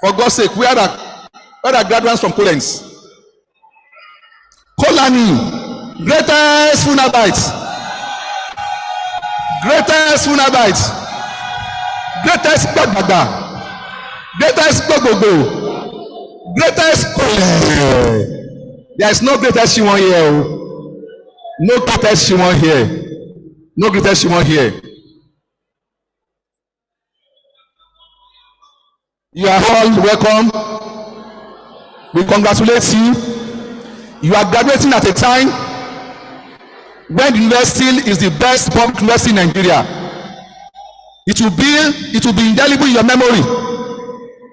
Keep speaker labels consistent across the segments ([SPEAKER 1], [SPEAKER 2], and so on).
[SPEAKER 1] For God's sake, where are graduates from Collins? Kolani, greatest Funabites, greatest Funabites, greatest Bagbaga, greatest Gogogo, greatest Kole. There is no greatest Shimon here. No greatest Shimon here. No greatest Shimon here. You are all welcome. We congratulate you. You are graduating at a time when the university is the best public university in Nigeria. It will be indelible in your memory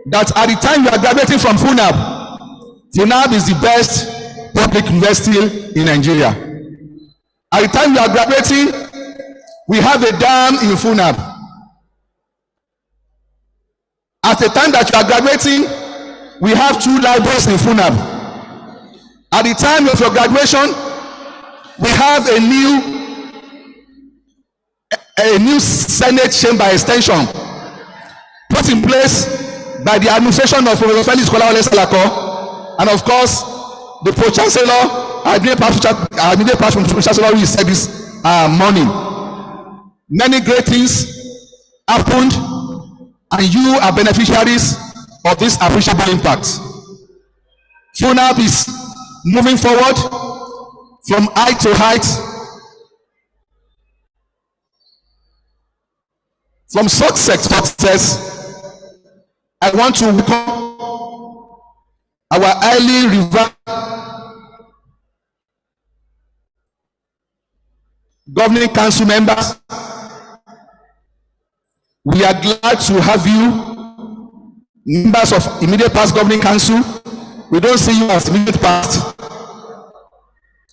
[SPEAKER 1] that at the time you are graduating from Funaab is the best public university in Nigeria. At the time you are graduating, we have a dam in Funaab. At the time that you are graduating, we have 2 libraries in Funaab. At the time of your graduation, we have a new Senate chamber extension put in place by the administration of Professor Felix Kolawole Salako, and of course, the Pro-Chancellor, Admitted Past Chancellor, who said this morning. Many great things happened, and you are beneficiaries of this appreciable impact. Funaab is moving forward from height to height, from success to success. I want to welcome our highly revered governing council members. We are glad to have you, members of immediate past governing council. We don't see you as immediate past.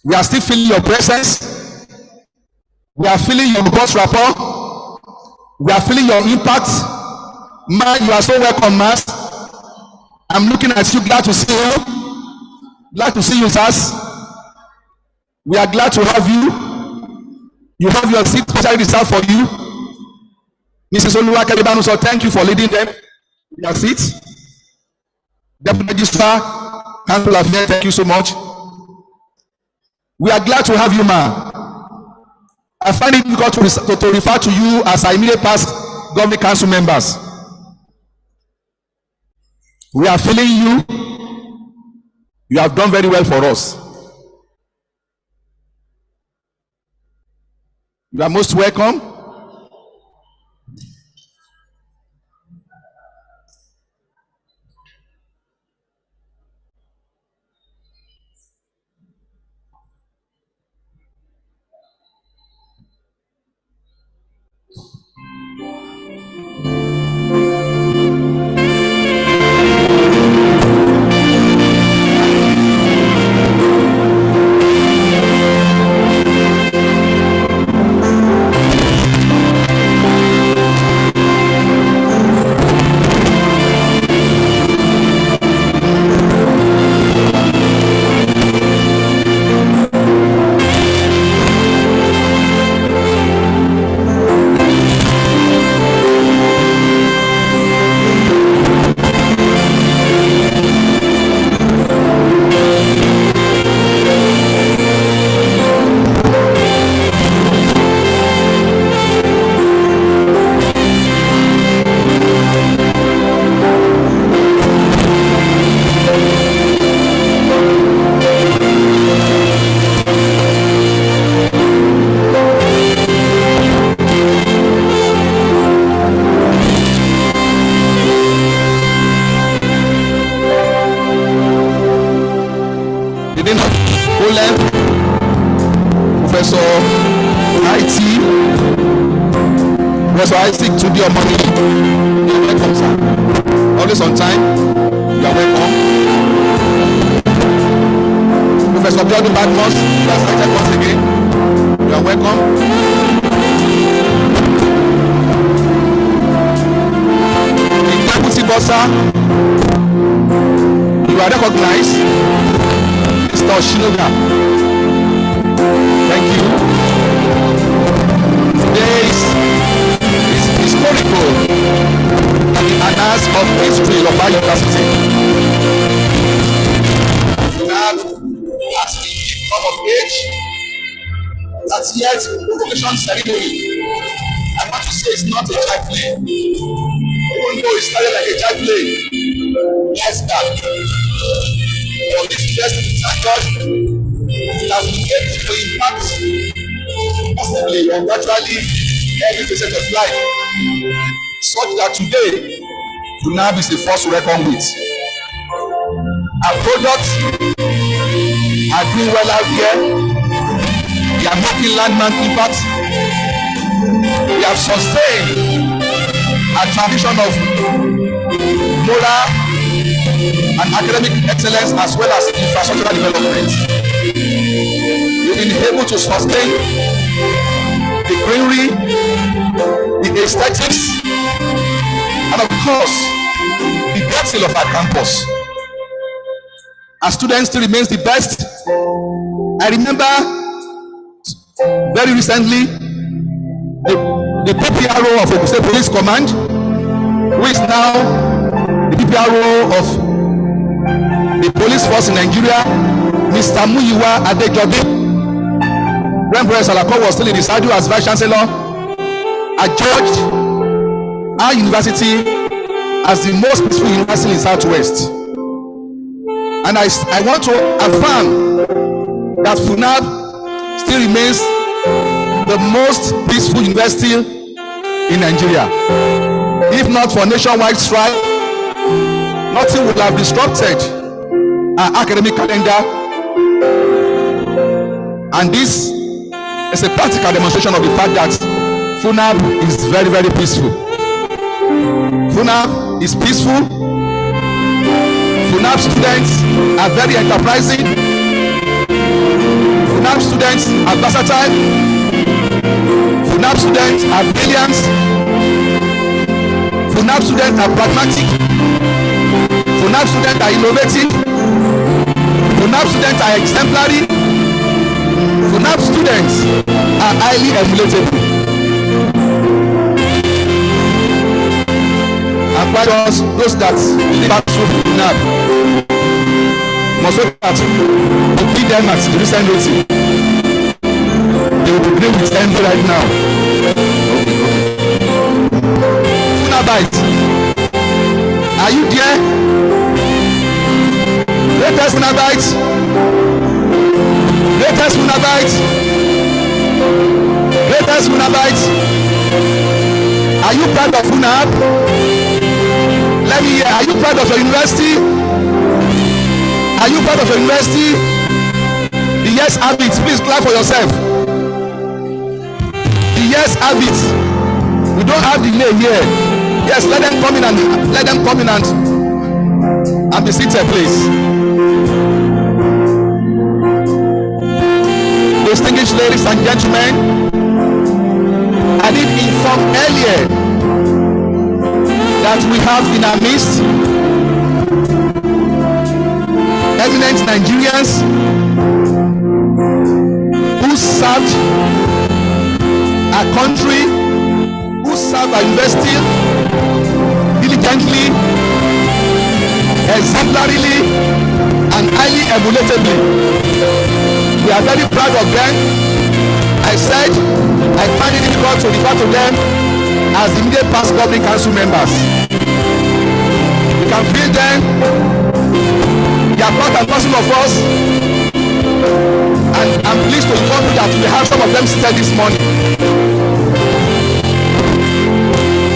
[SPEAKER 1] We are still feeling your presence. We are feeling your robust rapport. We are feeling your impact. Man, you are so welcome, Mas. I'm looking at you, glad to see you. Glad to see you, sirs. We are glad to have you. You have your seat specially reserved for you. Mrs. Oluwa, so thank you for leading them. Your seat. Deputy Registrar, Council of Affairs, thank you so much. We are glad to have you, ma. I find it difficult to refer to you as our immediate past governing council members. We are feeling you. You have done very well for us. You are most welcome. To be your money. You are welcome, sir. Always on time. You are welcome. Professor Biodu Badmos, you are cited once again. You are welcome. The Deputy Bossa, you are recognized. Mr. Shinoda. Thank you. Today is historical. pillars of history of our university. Funaab has come of age, 30th Convocation ceremony. I want to say it's not a child play. Even though it started like a child play, yes, that. For this blessing to thank God, it has been able to impact positively or virtually every facet of life, such that today, Funaab is the force to reckon with. Our products are doing well out here. They are making landmark impact. We have sustained a tradition of moral and academic excellence as well as infrastructural development. We've been able to sustain the greenery, the aesthetics, and of course, the beauty of our campus. Our students still remains the best. I remember very recently the PPRO of Ogun State Police Command, who is now the PPRO of the police force in Nigeria, Mr. Muyiwa Adejobi, when Professor Salako was still in his saddle as Vice Chancellor, adjudged our university as the most peaceful university in Southwest. And I want to affirm that Funaab still remains the most peaceful university in Nigeria. If not for nationwide strike, nothing would have disrupted our academic calendar. And this is a practical demonstration of the fact that Funaab is very, very peaceful. Funaab is peaceful. Funaab students are very enterprising. Funaab students are versatile. Funaab students are brilliant. Funaab students are pragmatic. Funaab students are innovative. Funaab students are exemplary. Funaab students are highly emulatable. And quite honest, those that live out through Funaab must know that to beat them at the recent meeting, they will be playing with envy right now. Funaabites, are you there? Latest Funaabites, latest Funaabites, latest Funaabites. Are you proud of Funaab? Let me hear. Are you proud of your university? Are you proud of your university? The yes have it. Please clap for yourself. The yes have it. We don't have the name here. Yes, let them come in and be seated, please. Distinguished ladies and gentlemen, I did inform earlier that we have in our midst eminent Nigerians who served our country, who served our university diligently, exemplarily, and highly emulatively. We are very proud of them. I said I find it difficult to refer to them as immediate past governing council members. You can feel them. They are part and parcel of us, and I'm pleased to inform you that we have some of them seated this morning.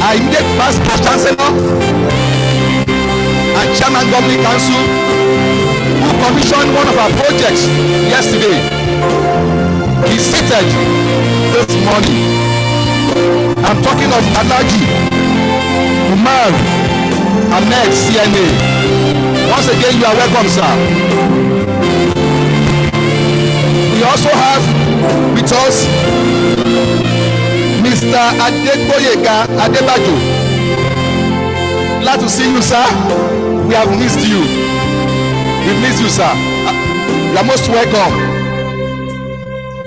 [SPEAKER 1] Our immediate past Chancellor and Chairman Governing Council, who commissioned one of our projects yesterday, is seated this morning. I'm talking of Alhaji Umar Ahmed CNA. Once again, you are welcome, sir. We also have with us Mr. Adegboyega Adebajo. Glad to see you, sir. We have missed you. We miss you, sir. You are most welcome.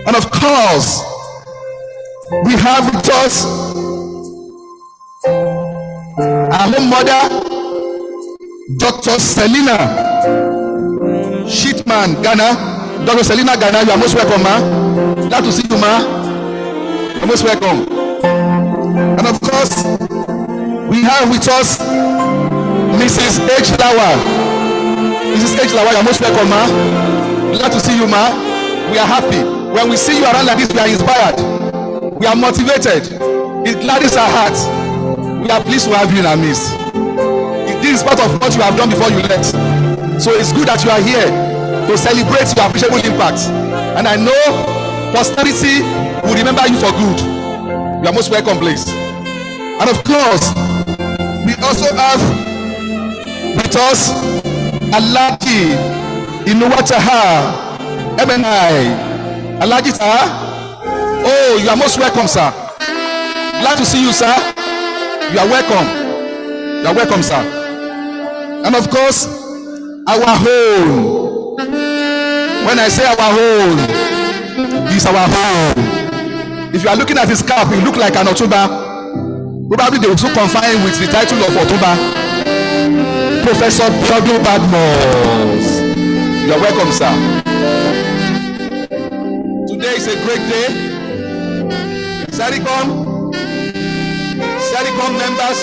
[SPEAKER 1] And of course, we have with us our home mother, Dr. Selina Shitman Ghana. Dr. Selina Ghana, you are most welcome, ma. Glad to see you, ma. You are most welcome. And of course, we have with us Mrs. H. Lawal. Mrs. H. Lawal, you are most welcome, ma. Glad to see you, ma. We are happy. When we see you around like this, we are inspired. We are motivated. It gladdens our hearts. We are pleased to have you in our midst. This is part of what you have done before you left. So it's good that you are here to celebrate your appreciable impact. And I know posterity will remember you for good. You are most welcome, please. And of course, we also have with us Alhaji Inuwataha MNI. Alhaji sir. Oh, you are most welcome, sir. Glad to see you, sir. You are welcome. You are welcome, sir. And of course, our home. When I say our home, this is our home. If you are looking at his cap, he look like an Otuba. Probably they will also confine with the title of Otuba. Professor Biodo Badmos. You are welcome, sir. Today is a great day. Sericom members,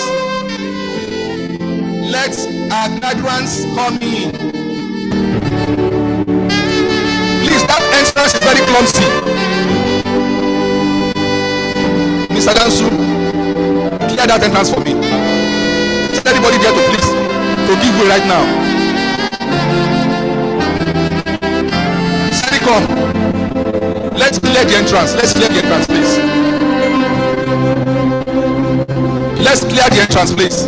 [SPEAKER 1] let our graduates come in. Please, that entrance is very clumsy. Mr. Dansu, clear that entrance for me. Tell everybody there to please, to give way right now. Sericom, let's clear the entrance. Let's clear the entrance, please. Let's clear the entrance, please.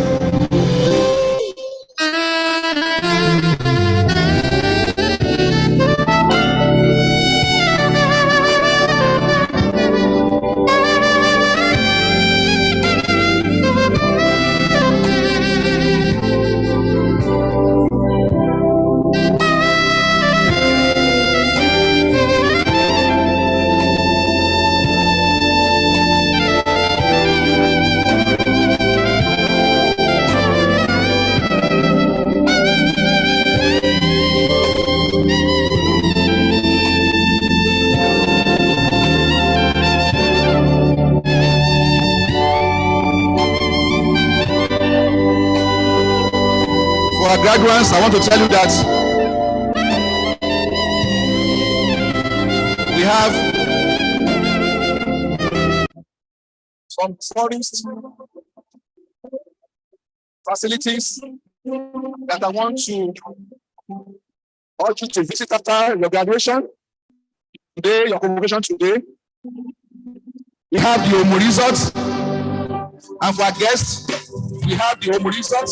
[SPEAKER 1] Graduates, I want to tell you that we have some tourist facilities that I want to urge you to visit after your graduation today, your convocation today. We have the Omu Resort, and for our guests, we have the Omu Resort.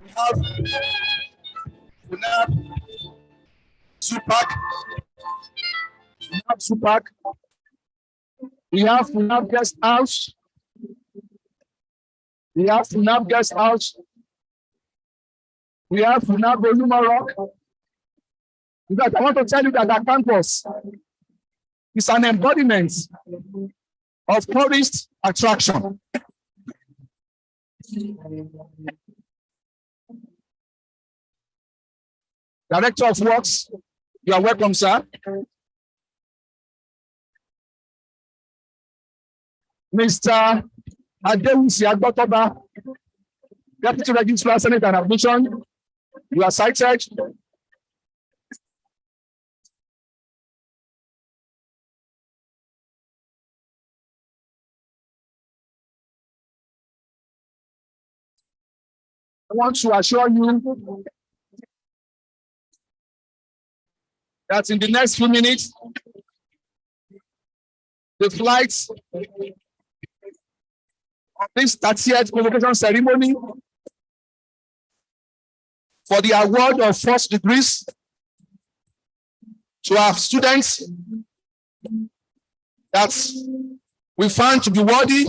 [SPEAKER 1] We have Funaab Zoo Park. Funaab Zoo Park. We have Funaab Guest House. We have Funaab Guest House. We have Funaab Oluma Rock. In fact, I want to tell you that our campus is an embodiment of tourist attraction. Director of Works, you are welcome, sir. Mr. Adewusi Agbotoba, Deputy Registrar, Senate and Admission, you are cited. I want to assure you that in the next few minutes, the flights of this 30th convocation ceremony for the award of first degrees to our students that we found to be worthy,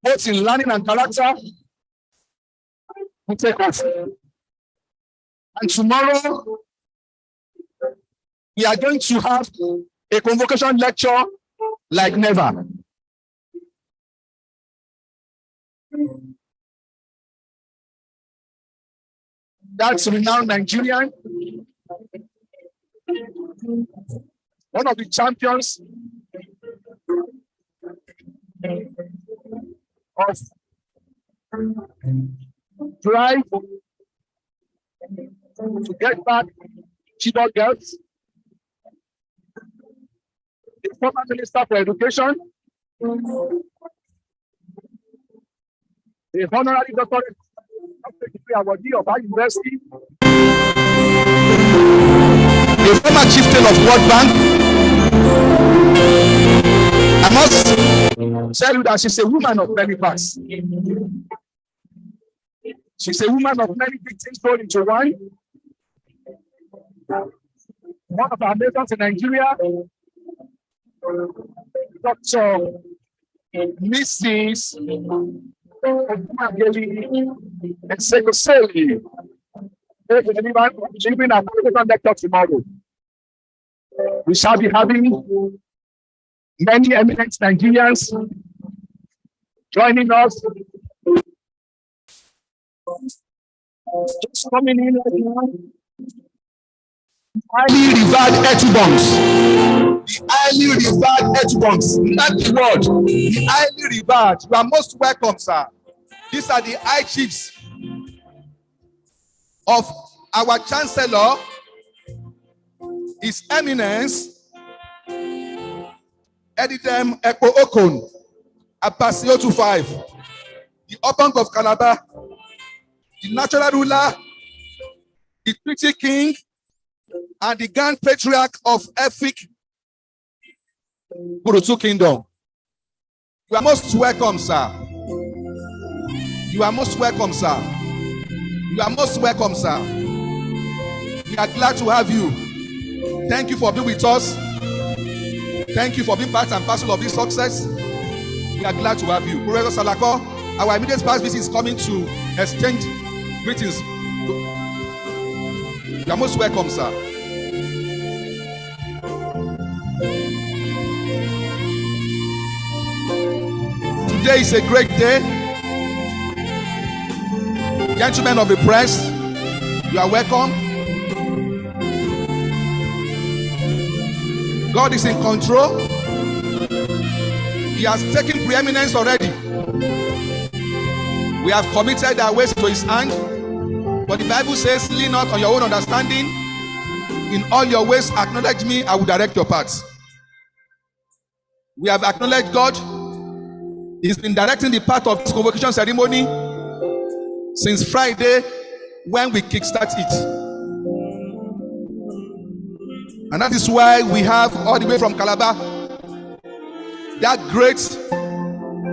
[SPEAKER 1] both in learning and character, will take off. And tomorrow, we are going to have a convocation lecture like never. That's renowned Nigerian, one of the champions of drive to get back Chibok girls, the former Minister for Education, the honorary doctorate awardee of our university, the former chieftain of World Bank. I must tell you that she's a woman of many parts. She's a woman of many big things rolled into one. One of our neighbors in Nigeria, Dr. Mrs. Sekoseli. She'll be in our lecture tomorrow. We shall be having many eminent Nigerians joining us. Just coming in right now. Highly revered Etubongs. The highly revered Etubongs. Not the word. The highly revered. You are most welcome, sir. These are the high chiefs of our Chancellor, His Eminence Edidem Eko Okon, Abasio 25, the Obong of Calabar, the natural ruler, the treaty king, and the Grand Patriarch of Efik Burutu Kingdom. You are most welcome, sir. You are most welcome, sir. You are most welcome, sir. We are glad to have you. Thank you for being with us. Thank you for being part and parcel of this success. We are glad to have you. Professor Salako, our immediate past visit is coming to exchange greetings. You are most welcome, sir. Today is a great day. Gentlemen of the press, you are welcome. God is in control. He has taken preeminence already. We have committed our ways to his hand. But the Bible says, lean not on your own understanding. In all your ways, acknowledge me, I will direct your paths. We have acknowledged God. He's been directing the path of this convocation ceremony since Friday when we kickstart it. And that is why we have all the way from Calabar that great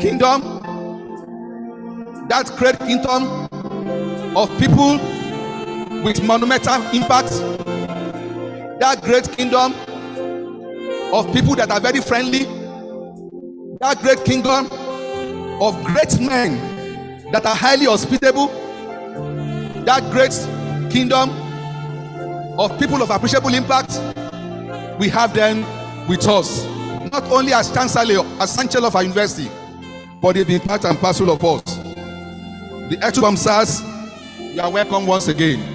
[SPEAKER 1] kingdom of people with monumental impact, that great kingdom of people that are very friendly, that great kingdom of great men that are highly hospitable, that great kingdom of people of appreciable impact. We have them with us, not only as Chancellor of our university, but they've been part and parcel of us. The Etubom SARS, you are welcome once again.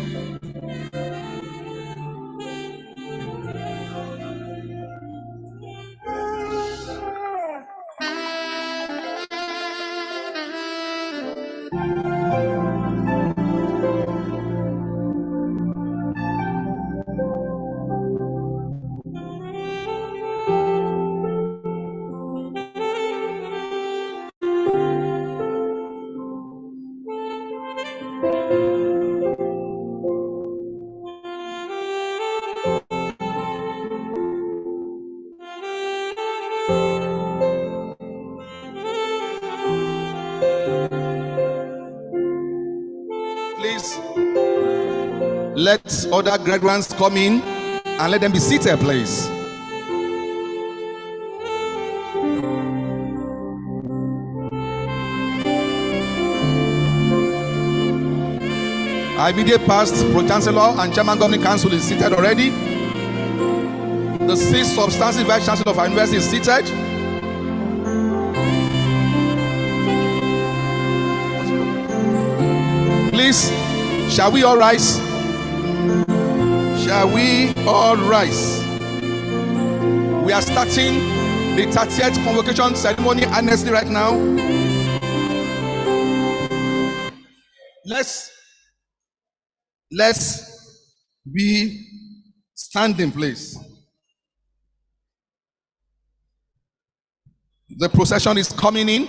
[SPEAKER 1] Please let other graduates come in and let them be seated, please. Our immediate past Pro-Chancellor and Chairman Governing Council is seated already. The 6th substantive Vice Chancellor of our university is seated. Please Shall we all rise? Shall we all rise? We are starting the 30th convocation ceremony honestly right now. Let's be standing, please. The procession is coming in.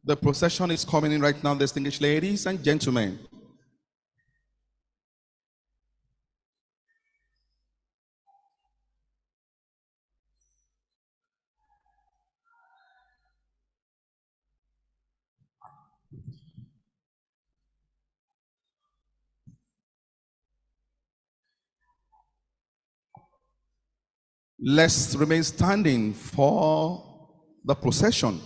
[SPEAKER 1] The procession is coming in right now, distinguished ladies and gentlemen. Let's remain standing for the procession.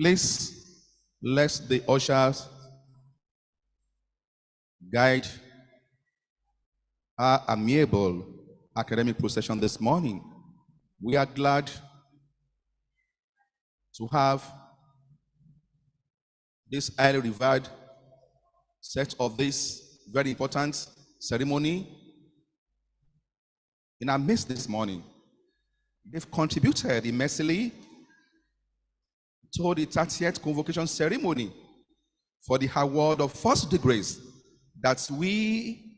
[SPEAKER 1] Please let the ushers guide our amiable academic procession this morning. We are glad to have this highly revered set of this very important ceremony in our midst this morning. They've contributed immensely to the 30th convocation ceremony for the award of first degrees that we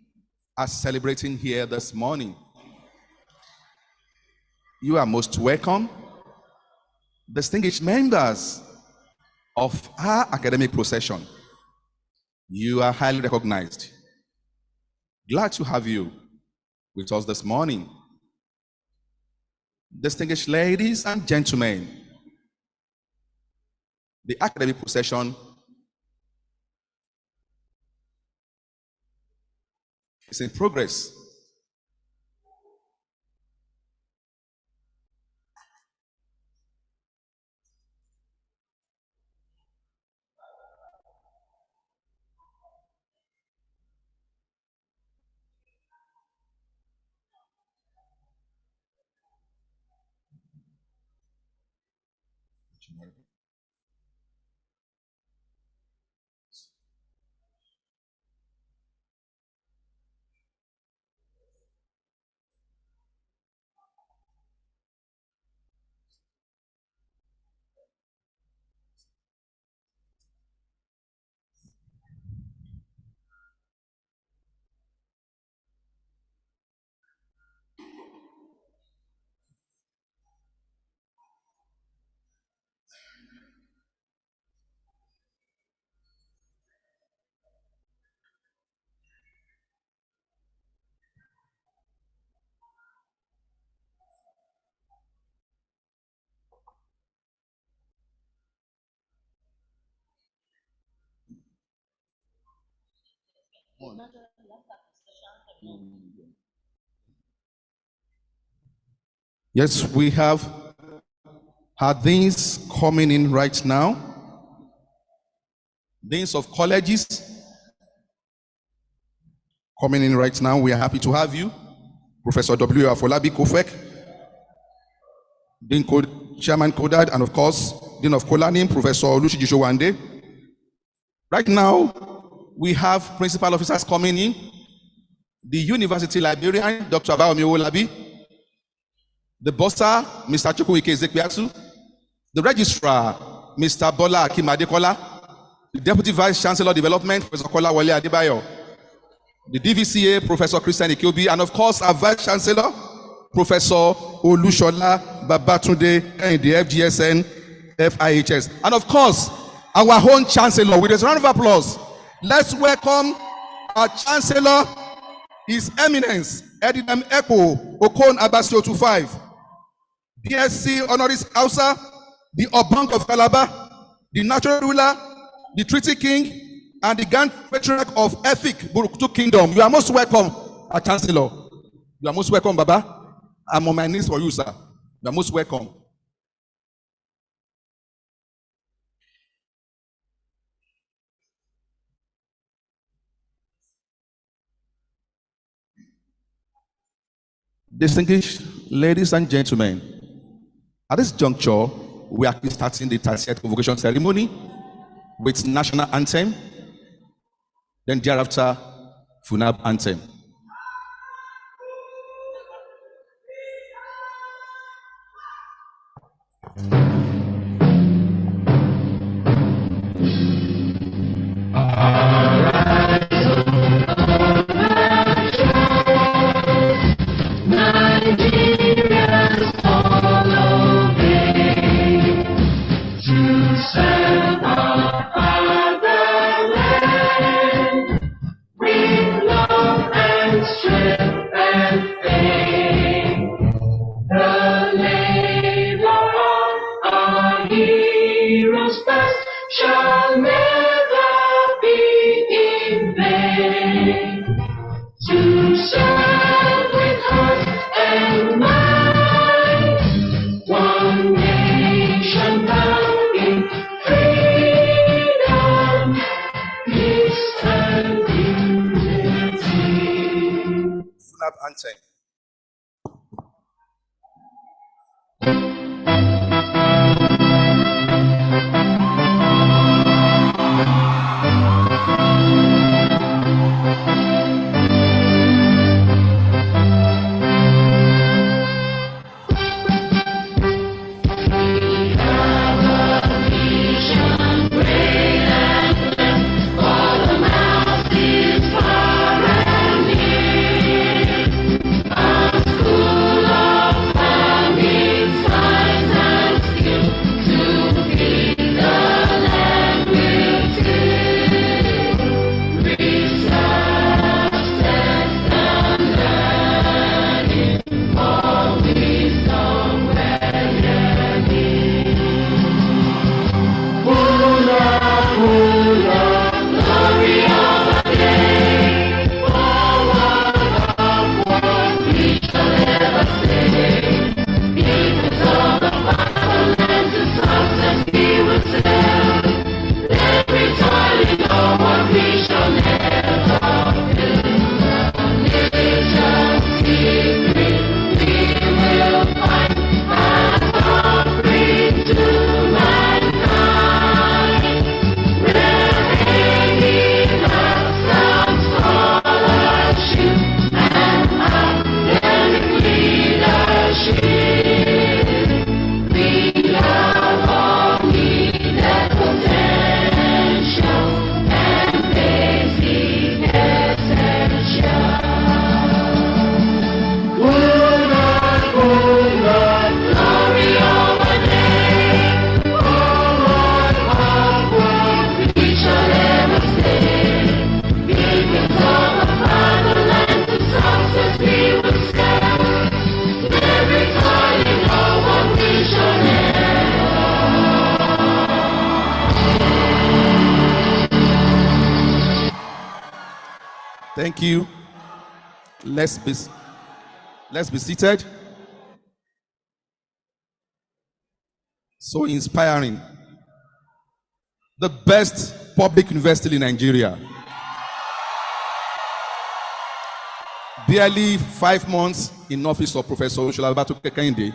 [SPEAKER 1] are celebrating here this morning. You are most welcome, distinguished members of our academic procession. You are highly recognized. Glad to have you with us this morning. Distinguished ladies and gentlemen, the academic procession is in progress. Yes, we have our deans coming in right now. Deans of colleges coming in right now. We are happy to have you. Professor W. Afolabi Kofek, Dean Chairman Kodad, and of course, Dean of Kolanim, Professor Olushiji Showande. Right now, we have principal officers coming in. The university librarian, Dr. Abayomi Owolabi. The bursar, Mr. Chukwuike Ezekbiasu. The registrar, Mr. Bola Akimadekola. The Deputy Vice Chancellor Development, Professor Kola Wale Adebayo. The DVCA, Professor Christian Ikiobi, and of course, our Vice Chancellor, Professor Olushola Babatunde, and the FGSN, FIHS. And of course, our own Chancellor, with a round of applause. Let's welcome our Chancellor, His Eminence, Edinam Eko Okon Abasio 25, BSc Honoris Causa, the Obank of Calabar, the natural ruler, the treaty king, and the Grand Patriarch of Efik Buruktu Kingdom. You are most welcome, our Chancellor. You are most welcome, Baba. I'm on my knees for you, sir. You are most welcome. Distinguished ladies and gentlemen, at this juncture, we are starting the 30th convocation ceremony with national anthem, then thereafter, Funaab anthem.
[SPEAKER 2] Shall never be in vain. To serve with heart and mind, one nation bound in freedom, peace and unity.
[SPEAKER 1] Funaab anthem. Thank you. Let's be seated. So inspiring. The best public university in Nigeria. Barely 5 months in office of Professor Olusolabatu Kekinde.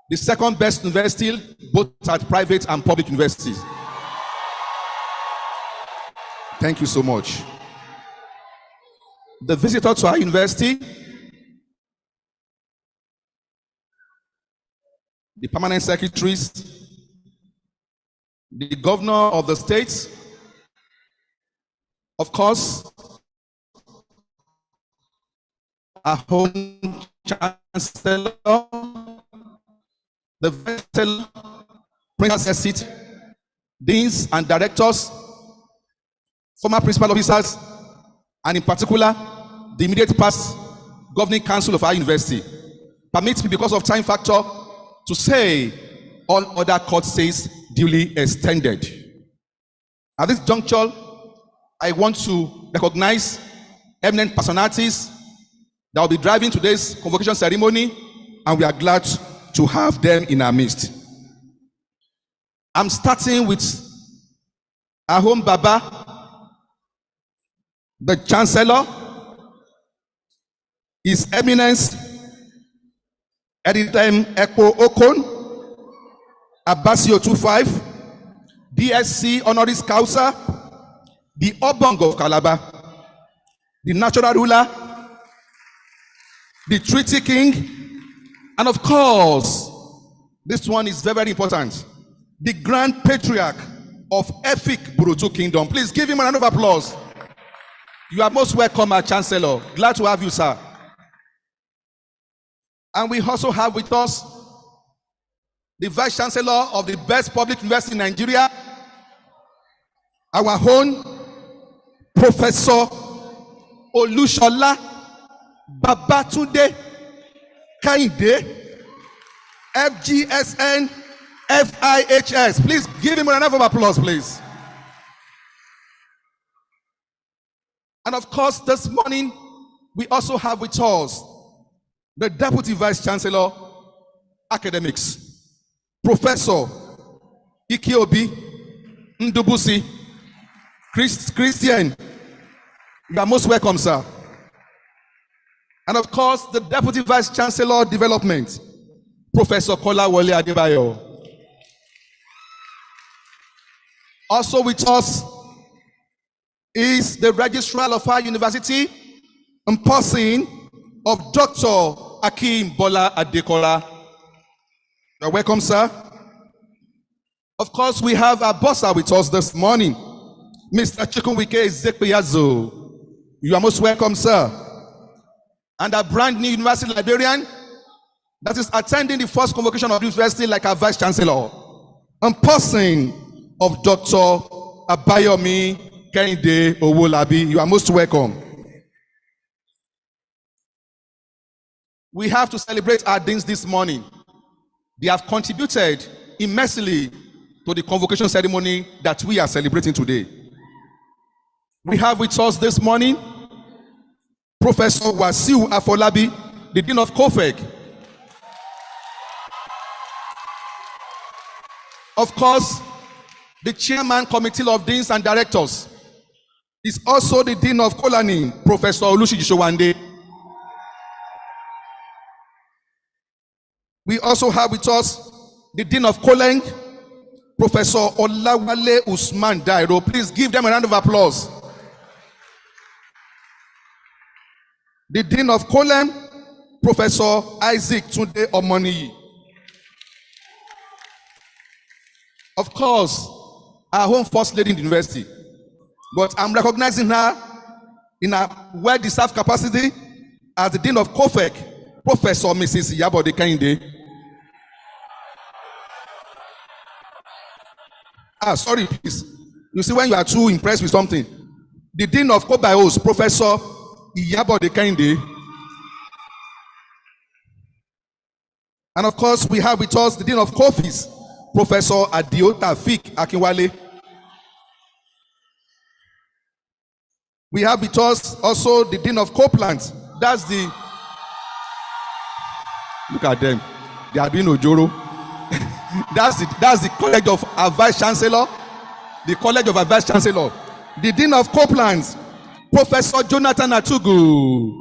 [SPEAKER 1] The second best university, both at private and public universities. Thank you so much. The visitor to our university, the permanent secretaries, the governor of the state, of course, our own Chancellor, the Vice Chancellor, Principal Seat, deans and directors, former principal officers, and in particular, the immediate past governing council of our university. Permit me, because of time factor, to say all other court says duly extended. At this juncture, I want to recognize eminent personalities that will be driving today's convocation ceremony, and we are glad to have them in our midst. I'm starting with our home Baba, the Chancellor, His Eminence Editem Ekpo Okon, Abbasio 25, DSC Honoris Causa, the Obong of Calabar, the natural ruler, the treaty king, and of course, this one is very, very important, the grand patriarch of Efik Burutu Kingdom. Please give him a round of applause. You are most welcome, our Chancellor. Glad to have you, sir. And we also have with us the Vice Chancellor of the best public university in Nigeria, our own Professor Olushola Babatunde Kainde, FGSN FIHS. Please give him a round of applause, please. And of course, this morning, we also have with us the Deputy Vice Chancellor, Academics, Professor Ikiobi Ndubusi Christian. You are most welcome, sir. And of course, the Deputy Vice Chancellor, Development, Professor Kolawole Adebayo. Also with us is the Registrar of our university, in person of Dr. Akim Bola Adekola. You're welcome, sir. Of course, we have our bossa with us this morning, Mr. Chukwuike Ezekweyazo. You are most welcome, sir. And our brand new university librarian that is attending the first convocation of the university like our Vice Chancellor, in person of Dr. Abayomi Kehinde Owolabi. You are most welcome. We have to celebrate our deans this morning. They have contributed immensely to the convocation ceremony that we are celebrating today. We have with us this morning Professor Wasiu Afolabi, the Dean of COFEC. Of course, the Chairman Committee of Deans and Directors is also the Dean of Kolani, Professor Olushiji Showande. We also have with us the Dean of Koleng, Professor Olawale Usman Dairo. Please give them a round of applause. The Dean of Kolem, Professor Isaac Tunde Omoniyi. Of course, our home First Lady in the university, but I'm recognizing her in a well-deserved capacity as the Dean of COFEC, Professor Mrs. Yabode Kehinde. Sorry, please. You see, when you are too impressed with something, the Dean of COBIOS, Professor Yabode Kehinde. And of course, we have with us the Dean of COFIS, Professor Adio Tafik Akinwale. We have with us also the Dean of Copeland. That's the, look at them, they are doing Ojoro. that's the College of our Vice Chancellor, the College of our Vice Chancellor. The Dean of Copeland, Professor Jonathan Atugu,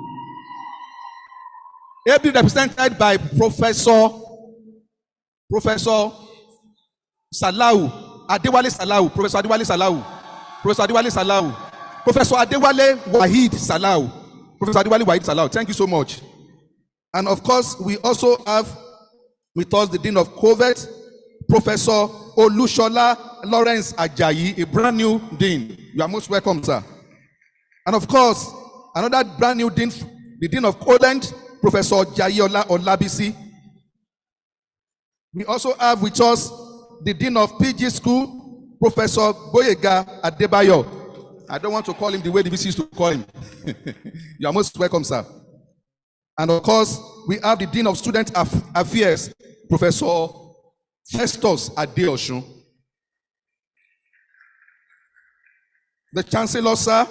[SPEAKER 1] ably represented by Professor Salau, Adewale Salau, Professor Adewale Salau, Professor Adewale Salau, Professor Adewale Wahid Salau, Professor Adewale Wahid Salau. Thank you so much. And of course, we also have with us the Dean of Covert, Professor Olushola Lawrence Ajayi, a brand new Dean. You are most welcome, sir. And of course, another brand new Dean, the Dean of Copeland, Professor Jayola Olabisi. We also have with us the Dean of PG School, Professor Boyega Adebayo. I don't want to call him the way the VC used to call him. You are most welcome, sir. And of course, we have the Dean of Student Affairs, Professor Festus Adeosun. The Chancellor, sir.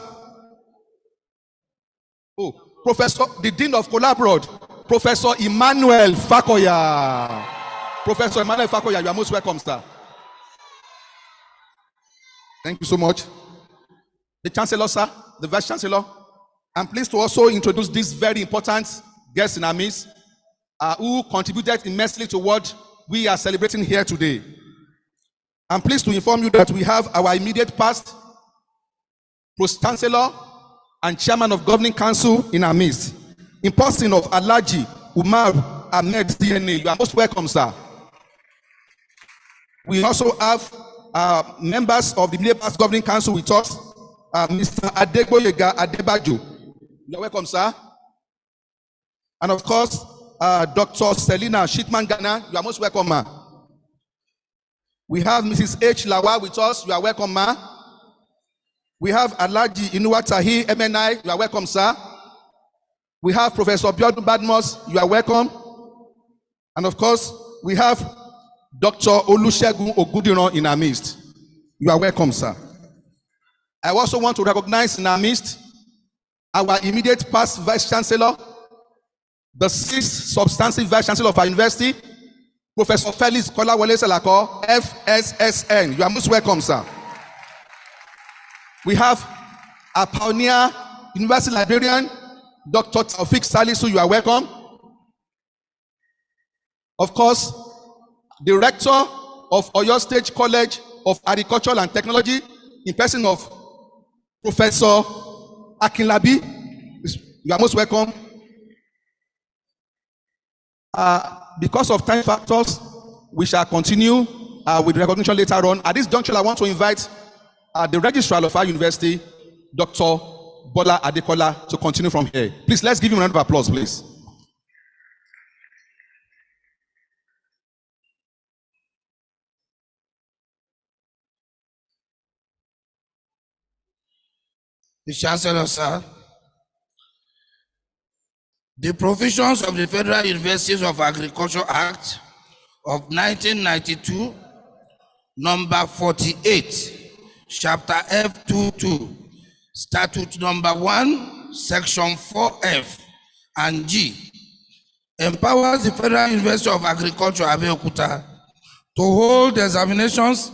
[SPEAKER 1] Oh, Professor, the Dean of Collaborate, Professor Emmanuel Fakoya. Professor Emmanuel Fakoya, you are most welcome, sir. Thank you so much. The Chancellor, sir, the Vice Chancellor. I'm pleased to also introduce this very important guest in our midst, who contributed immensely to what we are celebrating here today. I'm pleased to inform you that we have our immediate past Pro-Chancellor and Chairman of Governing Council in our midst, in person of Alhaji Umar Ahmed DNA. You are most welcome, sir. We also have members of the immediate past Governing Council with us, Mr. Adegboyega Adebajo. You are welcome, sir. And of course, Dr. Selina Shitman Ghana. You are most welcome, ma. We have Mrs. H. Lawa with us. You are welcome, ma. We have Alhaji Inuwatahi MNI. You are welcome, sir. We have Professor Biodun Badmos. You are welcome. And of course, we have Dr. Olusegun Ogudiran in our midst. You are welcome, sir. I also want to recognize in our midst our immediate past Vice Chancellor, the sixth substantive Vice Chancellor of our university, Professor Felix Kolawole Selako, FSSN. You are most welcome, sir. We have a pioneer university librarian, Dr. Taufik Salisu. You are welcome. Of course, the rector of Oyo State College of Agriculture and Technology, in person of Professor Akinlabi. You are most welcome. Because of time factors, we shall continue with recognition later on. At this juncture, I want to invite the registrar of our university, Dr. Bola Adekola, to continue from here. Please, let's give him a round of applause, please.
[SPEAKER 3] The Chancellor, sir. The provisions of the Federal Universities of Agriculture Act of 1992, number 48, chapter F22, statute number 1, section 4F and G, empowers the Federal University of Agriculture, Abeokuta, to hold examinations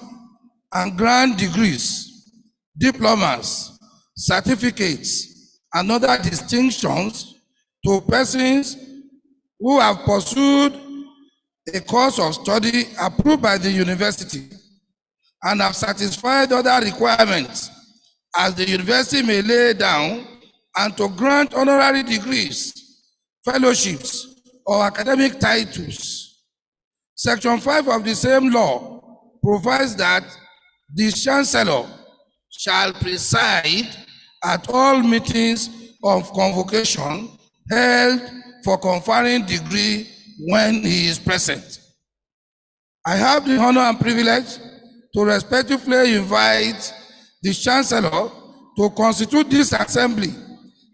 [SPEAKER 3] and grant degrees, diplomas, certificates, and other distinctions to persons who have pursued a course of study approved by the university and have satisfied other requirements as the university may lay down, and to grant honorary degrees, fellowships, or academic titles. Section 5 of the same law provides that the Chancellor shall preside at all meetings of convocation held for conferring degree when he is present. I have the honor and privilege to respectfully invite the Chancellor to constitute this assembly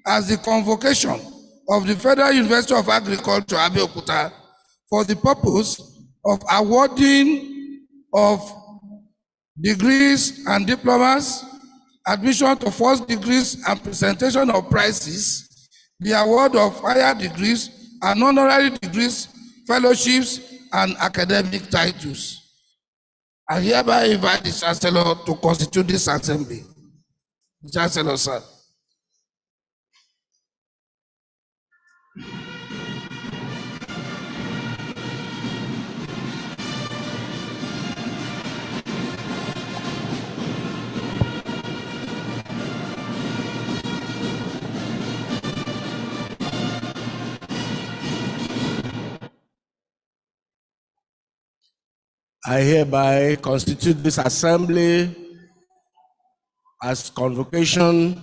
[SPEAKER 3] as the convocation of the Federal University of Agriculture, Abeokuta, for the purpose of awarding of degrees and diplomas, admission to first degrees and presentation of prizes, the award of higher degrees and honorary degrees, fellowships, and academic titles. I hereby invite the Chancellor to constitute this assembly. The Chancellor, sir.
[SPEAKER 4] I hereby constitute this assembly as convocation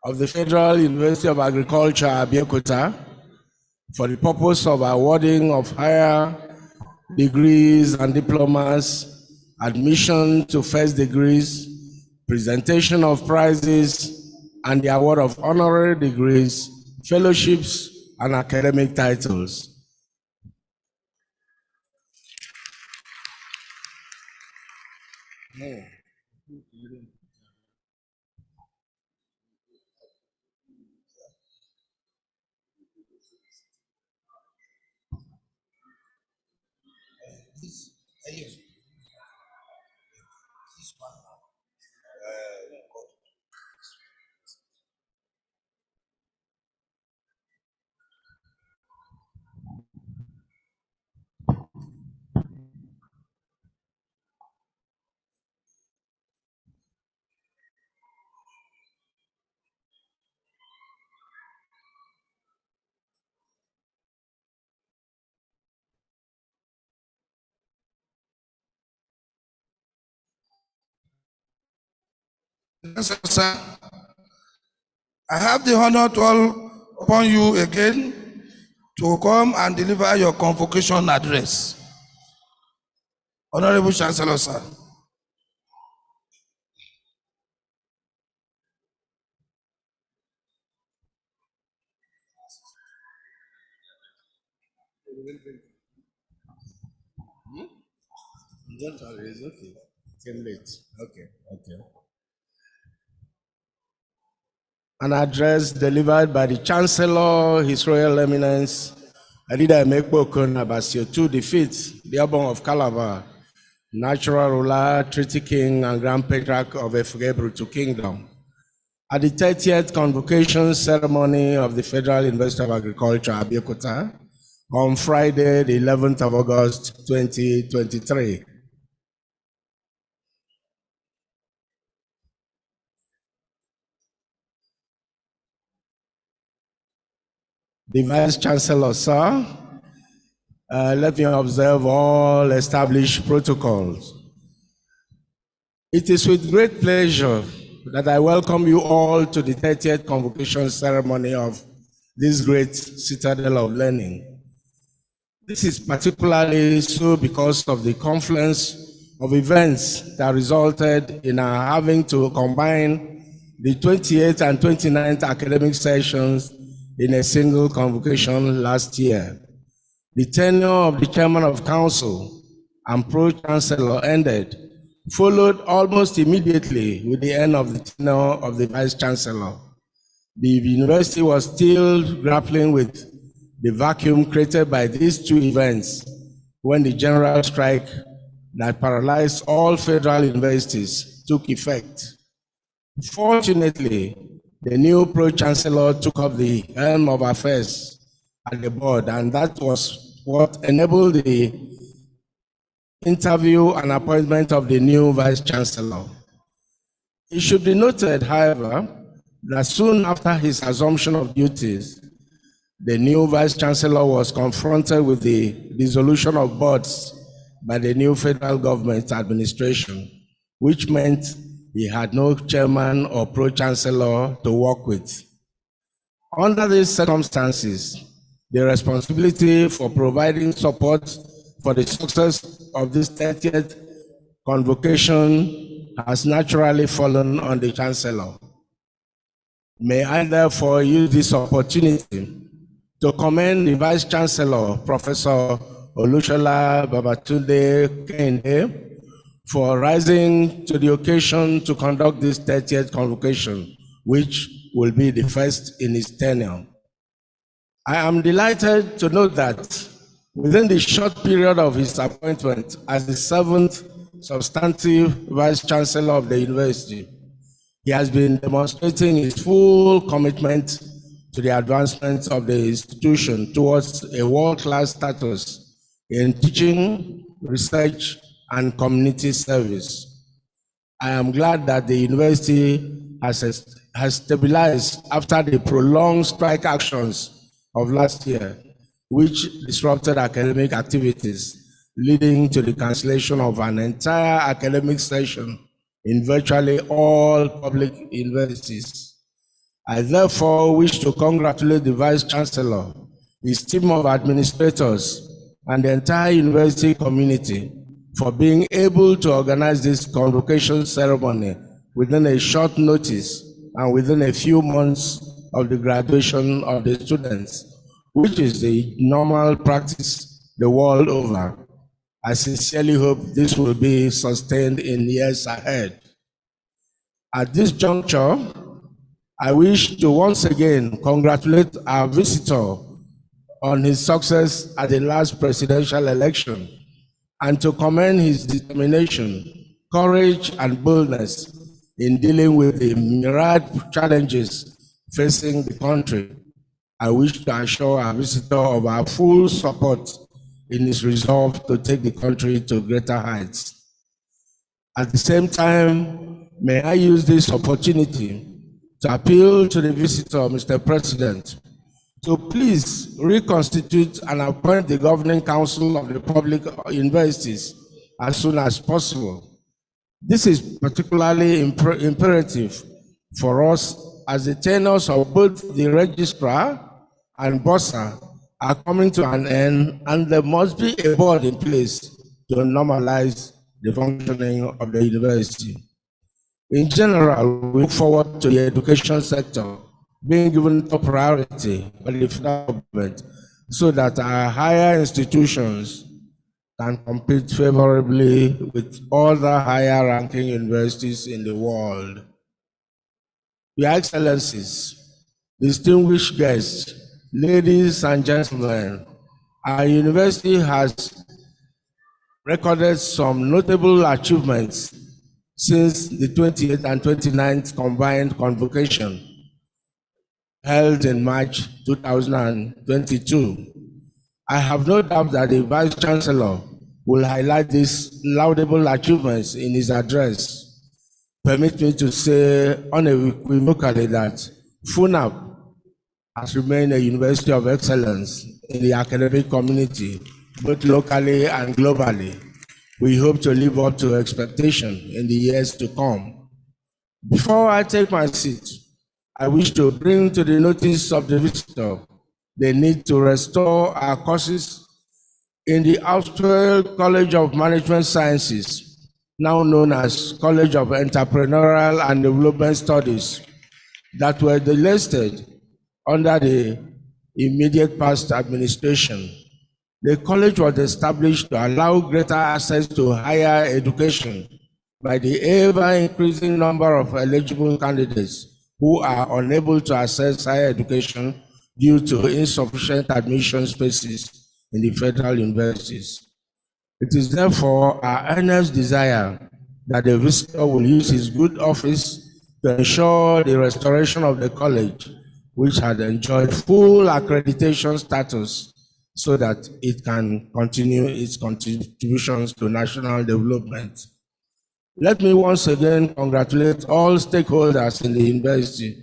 [SPEAKER 4] of the Federal University of Agriculture, Abeokuta, for the purpose of awarding of higher degrees and diplomas, admission to first degrees, presentation of prizes, and the award of honorary degrees, fellowships, and academic titles.
[SPEAKER 3] Sir, I have the honor to call upon you again to come and deliver your convocation address. Honorable Chancellor, sir.
[SPEAKER 4] Don't worry, it's okay. It's getting late. Okay. An address delivered by the Chancellor, His Royal Eminence, Adida Emekpo Konabasio, to defeat the Obon of Calabar, natural ruler, treaty king, and grand patriarch of Efgebrutu Kingdom. At the 30th Convocation Ceremony of the Federal University of Agriculture, Abeokuta, on Friday, the 11th of August, 2023. The Vice Chancellor, sir, let me observe all established protocols. It is with great pleasure that I welcome you all to the 30th Convocation Ceremony of this great citadel of learning. This is particularly so because of the confluence of events that resulted in our having to combine the 28th and 29th academic sessions in a single convocation last year. The tenure of the Chairman of Council and Pro-Chancellor ended, followed almost immediately with the end of the tenure of the Vice Chancellor. The university was still grappling with the vacuum created by these two events when the general strike that paralyzed all federal universities took effect. Fortunately, the new Pro-Chancellor took up the helm of affairs at the board, and that was what enabled the interview and appointment of the new Vice Chancellor. It should be noted, however, that soon after his assumption of duties, the new Vice Chancellor was confronted with the dissolution of boards by the new federal government administration, which meant he had no chairman or Pro-Chancellor to work with. Under these circumstances, the responsibility for providing support for the success of this 30th convocation has naturally fallen on the Chancellor. May I therefore use this opportunity to commend the Vice Chancellor, Professor Olushola Babatunde Kehinde, for rising to the occasion to conduct this 30th convocation, which will be the first in his tenure. I am delighted to note that within the short period of his appointment as the seventh substantive Vice Chancellor of the university, he has been demonstrating his full commitment to the advancement of the institution towards a world-class status in teaching, research, and community service. I am glad that the university has stabilized after the prolonged strike actions of last year, which disrupted academic activities, leading to the cancellation of an entire academic session in virtually all public universities. I therefore wish to congratulate the Vice Chancellor, his team of administrators, and the entire university community for being able to organize this convocation ceremony within a short notice and within a few months of the graduation of the students, which is the normal practice the world over. I sincerely hope this will be sustained in years ahead. At this juncture, I wish to once again congratulate our visitor on his success at the last presidential election and to commend his determination, courage, and boldness in dealing with the myriad challenges facing the country. I wish to assure our visitor of our full support in his resolve to take the country to greater heights. At the same time, may I use this opportunity to appeal to the visitor, Mr. President, to please reconstitute and appoint the Governing Council of the public universities as soon as possible. This is particularly imperative for us as the tenures of both the registrar and bursar are coming to an end, and there must be a board in place to normalize the functioning of the university. In general, we look forward to the education sector being given top priority by the federal government so that our higher institutions can compete favorably with other higher ranking universities in the world. Your Excellencies, distinguished guests, ladies and gentlemen, our university has recorded some notable achievements since the 28th and 29th combined convocation held in March 2022. I have no doubt that the Vice Chancellor will highlight these laudable achievements in his address. Permit me to say unequivocally that Funaab has remained a university of excellence in the academic community, both locally and globally. We hope to live up to expectation in the years to come. Before I take my seat, I wish to bring to the notice of the visitor the need to restore our courses in the Austrian College of Management Sciences, now known as College of Entrepreneurial and Development Studies, that were delisted under the immediate past administration. The college was established to allow greater access to higher education by the ever-increasing number of eligible candidates who are unable to access higher education due to insufficient admission spaces in the federal universities. It is therefore our earnest desire that the visitor will use his good office to ensure the restoration of the college, which had enjoyed full accreditation status, so that it can continue its contributions to national development. Let me once again congratulate all stakeholders in the university,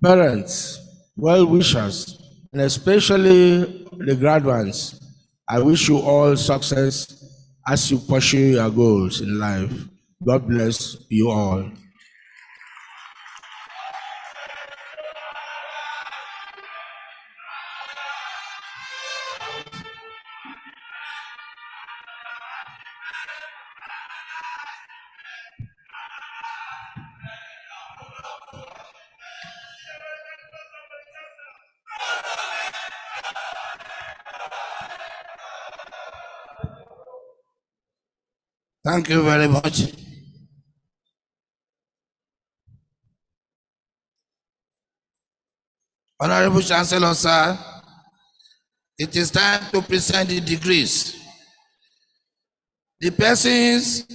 [SPEAKER 4] parents, well-wishers, and especially the graduates. I wish you all success as you pursue your goals in life. God bless you all.
[SPEAKER 3] Thank you very much. Honorable Chancellor, sir, it is time to present the degrees. The persons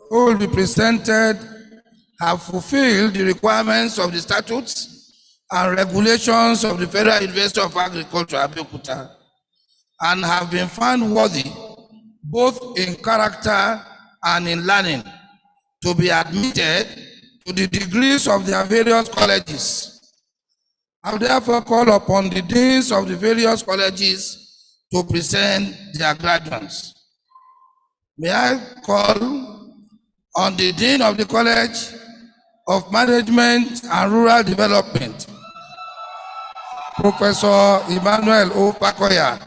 [SPEAKER 3] who will be presented have fulfilled the requirements of the statutes and regulations of the Federal University of Agriculture, Abeokuta, and have been found worthy, both in character and in learning, to be admitted to the degrees of their various colleges. I therefore call upon the deans of the various colleges to present their graduates. May I call on the Dean of the College of Management and Rural Development, Professor Emmanuel O. Pakoya,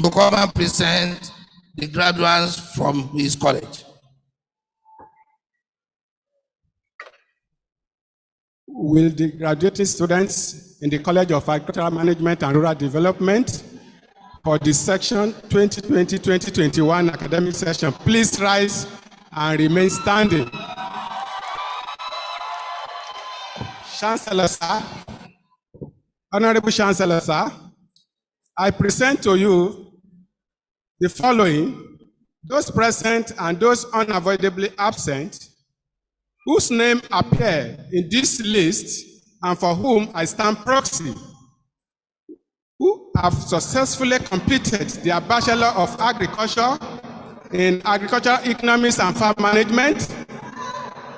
[SPEAKER 3] to come and present the graduates from his college.
[SPEAKER 5] Will the graduating students in the College of Agricultural Management and Rural Development for the section 2020-2021 academic session please rise and remain standing? Chancellor, sir, Honorable Chancellor, sir, I present to you the following, those present and those unavoidably absent, whose name appear in this list and for whom I stand proxy, who have successfully completed their Bachelor of Agriculture in Agricultural Economics and Farm Management,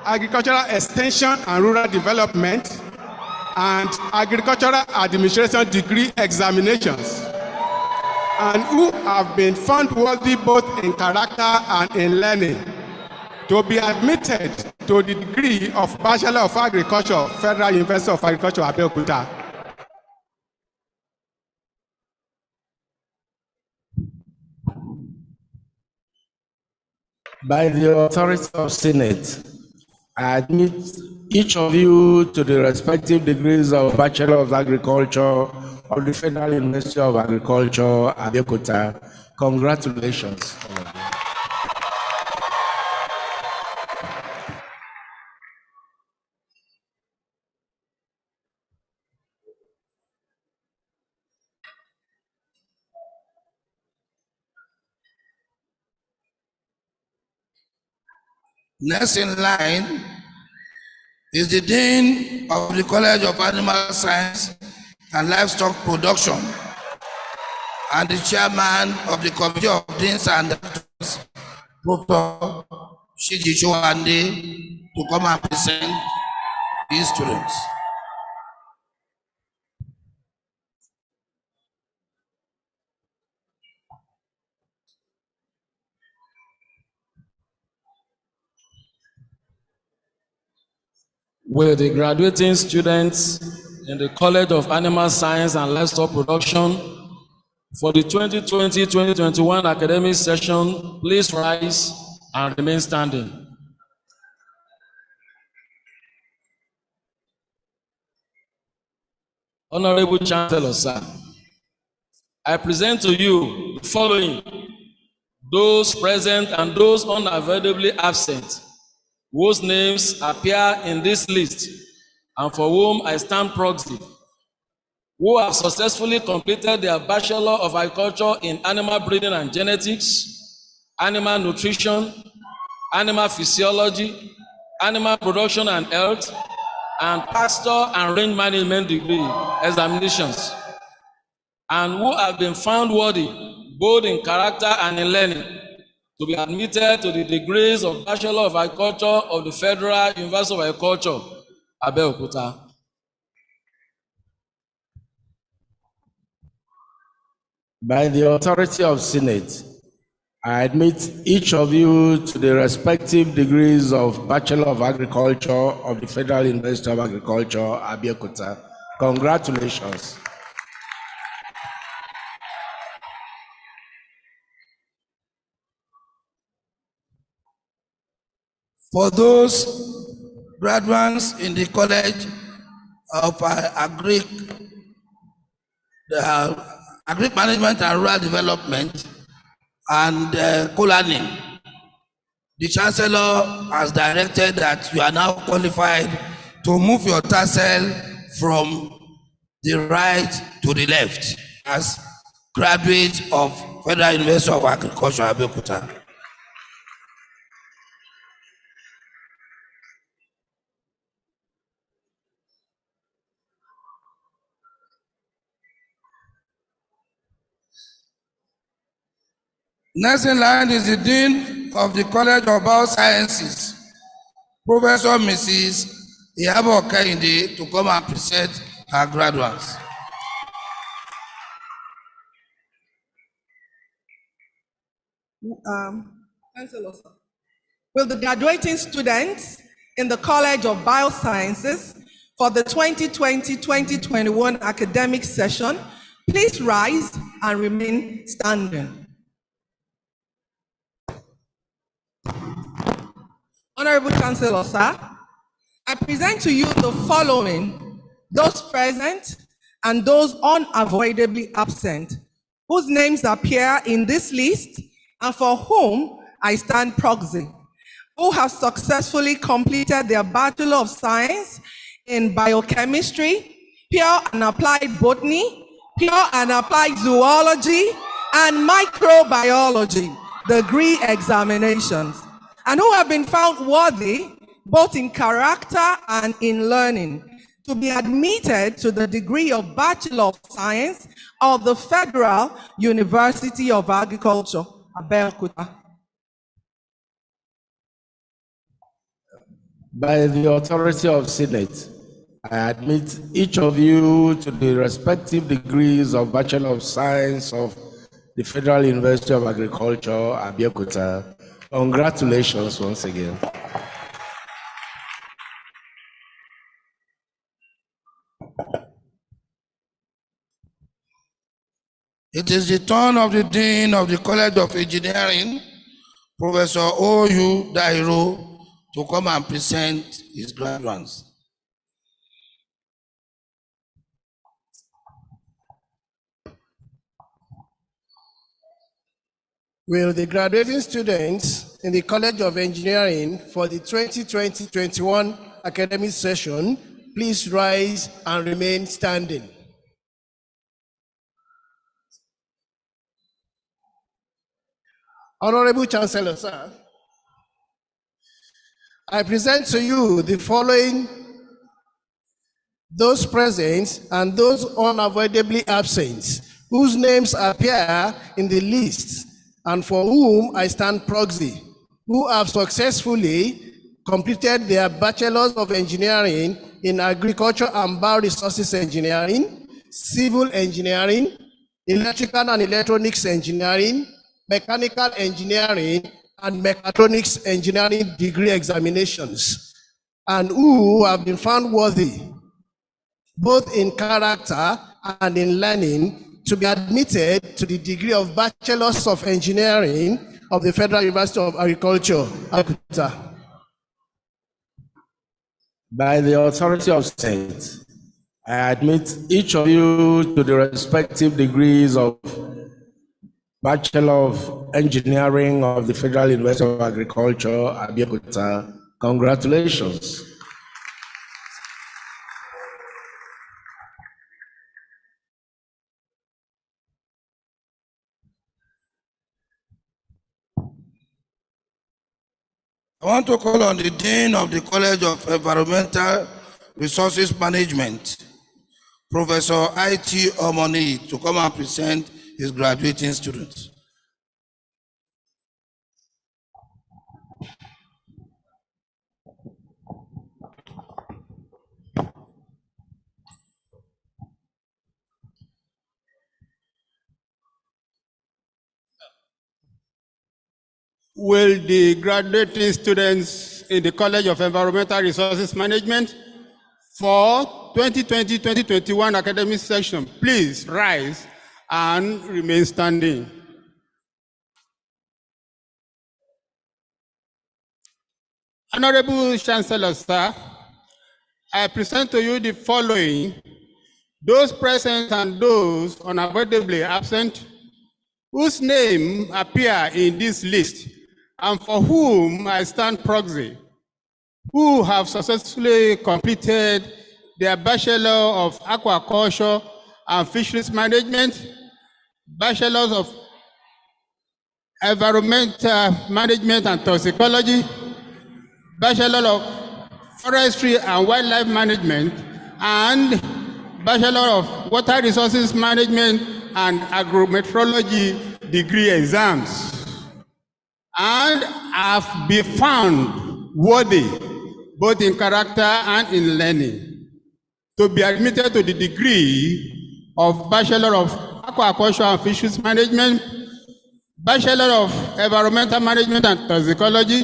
[SPEAKER 5] Agricultural Extension and Rural Development, and Agricultural Administration degree examinations, and who have been found worthy both in character and in learning to be admitted to the degree of Bachelor of Agriculture, Federal University of Agriculture, Abeokuta.
[SPEAKER 4] By the authority of Senate, I admit each of you to the respective degrees of Bachelor of Agriculture of the Federal University of Agriculture, Abeokuta. Congratulations.
[SPEAKER 3] Next in line is the Dean of the College of Animal Science and Livestock Production and the Chairman of the Committee of Deans and Directors, Dr. Shiji Chowande, to come and present these students.
[SPEAKER 6] Will the graduating students in the College of Animal Science and Livestock Production for the 2020-2021 academic session please rise and remain standing? Honorable Chancellor, sir, I present to you the following, those present and those unavoidably absent, whose names appear in this list and for whom I stand proxy, who have successfully completed their Bachelor of Agriculture in Animal Breeding and Genetics, Animal Nutrition, Animal Physiology, Animal Production and Health, and Pasture and Range Management degree examinations, and who have been found worthy, both in character and in learning, to be admitted to the degrees of Bachelor of Agriculture of the Federal University of Agriculture, Abeokuta.
[SPEAKER 4] By the authority of Senate, I admit each of you to the respective degrees of Bachelor of Agriculture of the Federal University of Agriculture, Abeokuta. Congratulations.
[SPEAKER 3] For those graduates in the College of Agric Management and Rural Development and Co-learning, The Chancellor has directed that you are now qualified to move your tassel from the right to the left as graduate of Federal University of Agriculture, Abeokuta. Next in line is the Dean of the College of Biosciences, Professor Mrs. Iyabo Kehinde, to come and present her graduates.
[SPEAKER 7] Chancellor, sir. Will the graduating students in the College of Biosciences for the 2020-2021 academic session please rise and remain standing? Honorable Chancellor, sir, I present to you the following, those present and those unavoidably absent, whose names appear in this list and for whom I stand proxy, who have successfully completed their Bachelor of Science in Biochemistry, Pure and Applied Botany, Pure and Applied Zoology, and Microbiology degree examinations, and who have been found worthy, both in character and in learning, to be admitted to the degree of Bachelor of Science of the Federal University of Agriculture, Abeokuta.
[SPEAKER 4] By the authority of Senate, I admit each of you to the respective degrees of Bachelor of Science of the Federal University of Agriculture, Abeokuta. Congratulations once again.
[SPEAKER 3] It is the turn of the Dean of the College of Engineering, Professor O.U. Dairo, to come and present his graduates.
[SPEAKER 8] Will the graduating students in the College of Engineering for the 2020-21 academic session please rise and remain standing? Honorable Chancellor, sir, I present to you the following, those present and those unavoidably absent, whose names appear in the list and for whom I stand proxy, who have successfully completed their Bachelors of Engineering in Agriculture and Bioresources Engineering, Civil Engineering, Electrical and Electronics Engineering, Mechanical Engineering, and Mechatronics Engineering degree examinations, and who have been found worthy, both in character and in learning, to be admitted to the degree of Bachelors of Engineering of the Federal University of Agriculture, Abeokuta.
[SPEAKER 4] By the authority of Senate, I admit each of you to the respective degrees of Bachelor of Engineering of the Federal University of Agriculture, Abeokuta. Congratulations.
[SPEAKER 3] I want to call on the Dean of the College of Environmental Resources Management, Professor I.T. Omoni, to come and present his graduating students.
[SPEAKER 5] Will the graduating students in the College of Environmental Resources Management for 2020-2021 academic session please rise and remain standing? Honorable Chancellor, sir, I present to you the following, those present and those unavoidably absent, whose name appear in this list and for whom I stand proxy, who have successfully completed their Bachelor of Aquaculture and Fisheries Management, Bachelors of Environmental Management and Toxicology, Bachelor of Forestry and Wildlife Management, and Bachelor of Water Resources Management and Agrometeorology degree exams, and have been found worthy, both in character and in learning, to be admitted to the degree of Bachelor of Aquaculture and Fisheries Management, Bachelor of Environmental Management and Toxicology,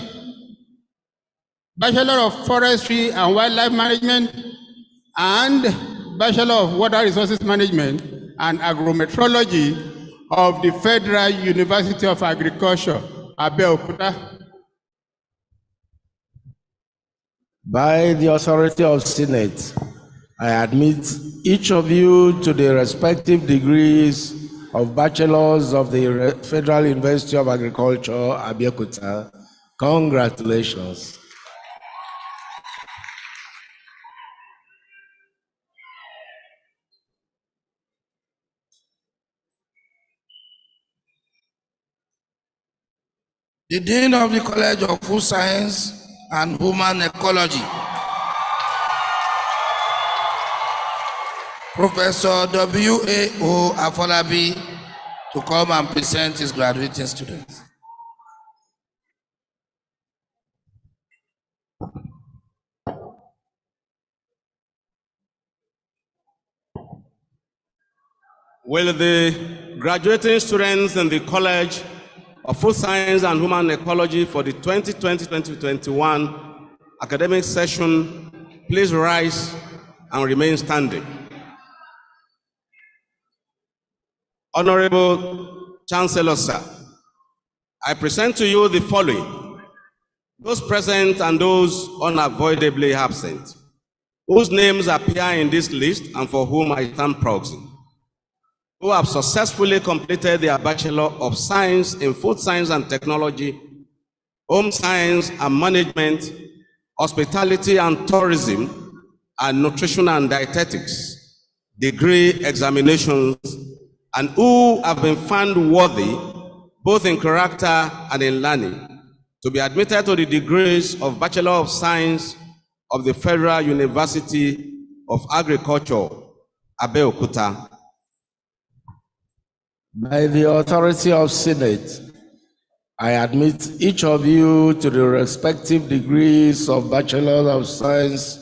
[SPEAKER 5] Bachelor of Forestry and Wildlife Management, and Bachelor of Water Resources Management and Agrometeorology of the Federal University of Agriculture, Abeokuta.
[SPEAKER 4] By the authority of Senate, I admit each of you to the respective degrees of Bachelors of the Federal University of Agriculture, Abeokuta. Congratulations.
[SPEAKER 3] The Dean of the College of Food Science and Human Ecology, Professor W.A.O. Afolabi, to come and present his graduating students.
[SPEAKER 9] Will the graduating students in the College of Food Science and Human Ecology for the 2020-2021 academic session please rise and remain standing? Honorable Chancellor, sir, I present to you the following: those present and those unavoidably absent, whose names appear in this list and for whom I stand proxy, who have successfully completed their Bachelor of Science in Food Science and Technology, Home Science and Management, Hospitality and Tourism, and Nutrition and Dietetics degree examinations, and who have been found worthy, both in character and in learning, to be admitted to the degrees of Bachelor of Science of the Federal University of Agriculture, Abeokuta.
[SPEAKER 4] By the authority of Senate, I admit each of you to the respective degrees of Bachelor of Science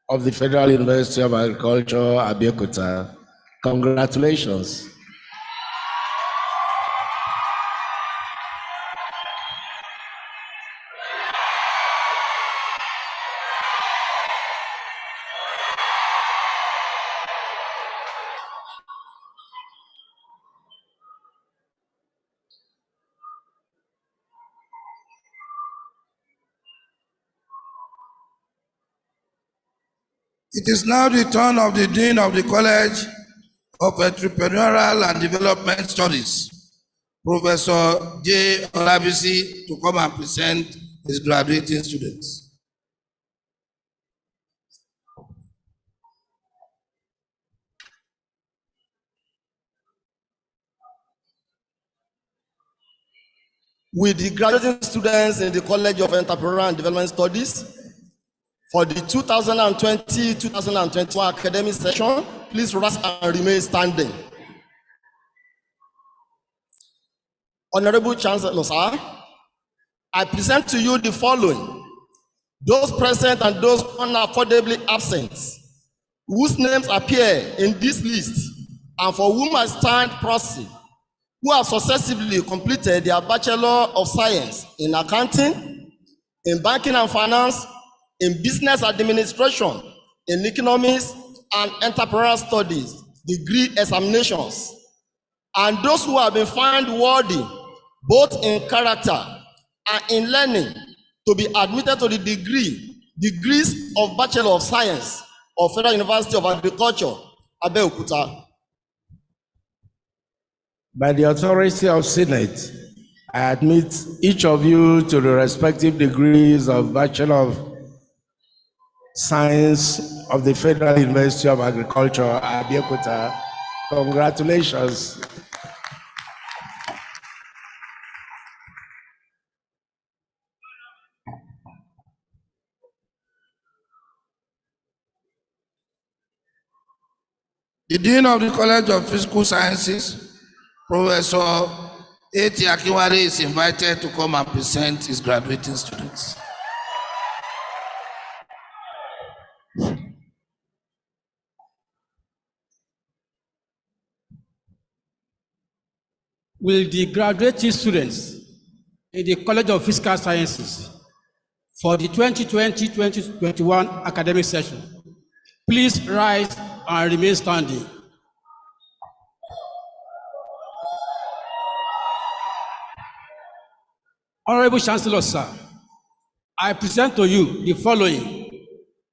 [SPEAKER 4] of the Federal University of Agriculture, Abeokuta. Congratulations.
[SPEAKER 3] It is now the turn of the Dean of the College of Entrepreneurial and Development Studies, Professor J. Olabisi, to come and present his graduating students.
[SPEAKER 10] With the graduating students in the College of Entrepreneurial and Development Studies for the 2020-2021 academic session, please rise and remain standing. Honorable Chancellor, sir, I present to you the following: those present and those unaffordably absent, whose names appear in this list and for whom I stand proxy, who have successively completed their Bachelor of Science in Accounting, in Banking and Finance, in Business Administration, in Economics and Entrepreneurial Studies degree examinations, and those who have been found worthy, both in character and in learning, to be admitted to the degrees of Bachelor of Science of Federal University of Agriculture, Abeokuta.
[SPEAKER 4] By the authority of Senate, I admit each of you to the respective degrees of Bachelor of Science of the Federal University of Agriculture, Abeokuta. Congratulations.
[SPEAKER 3] The Dean of the College of Physical Sciences, Professor A.T. Akinwale, is invited to come and present his graduating students.
[SPEAKER 5] Will the graduating students in the College of Physical Sciences for the 2020-2021 academic session please rise and remain standing? Honorable Chancellor, sir, I present to you the following: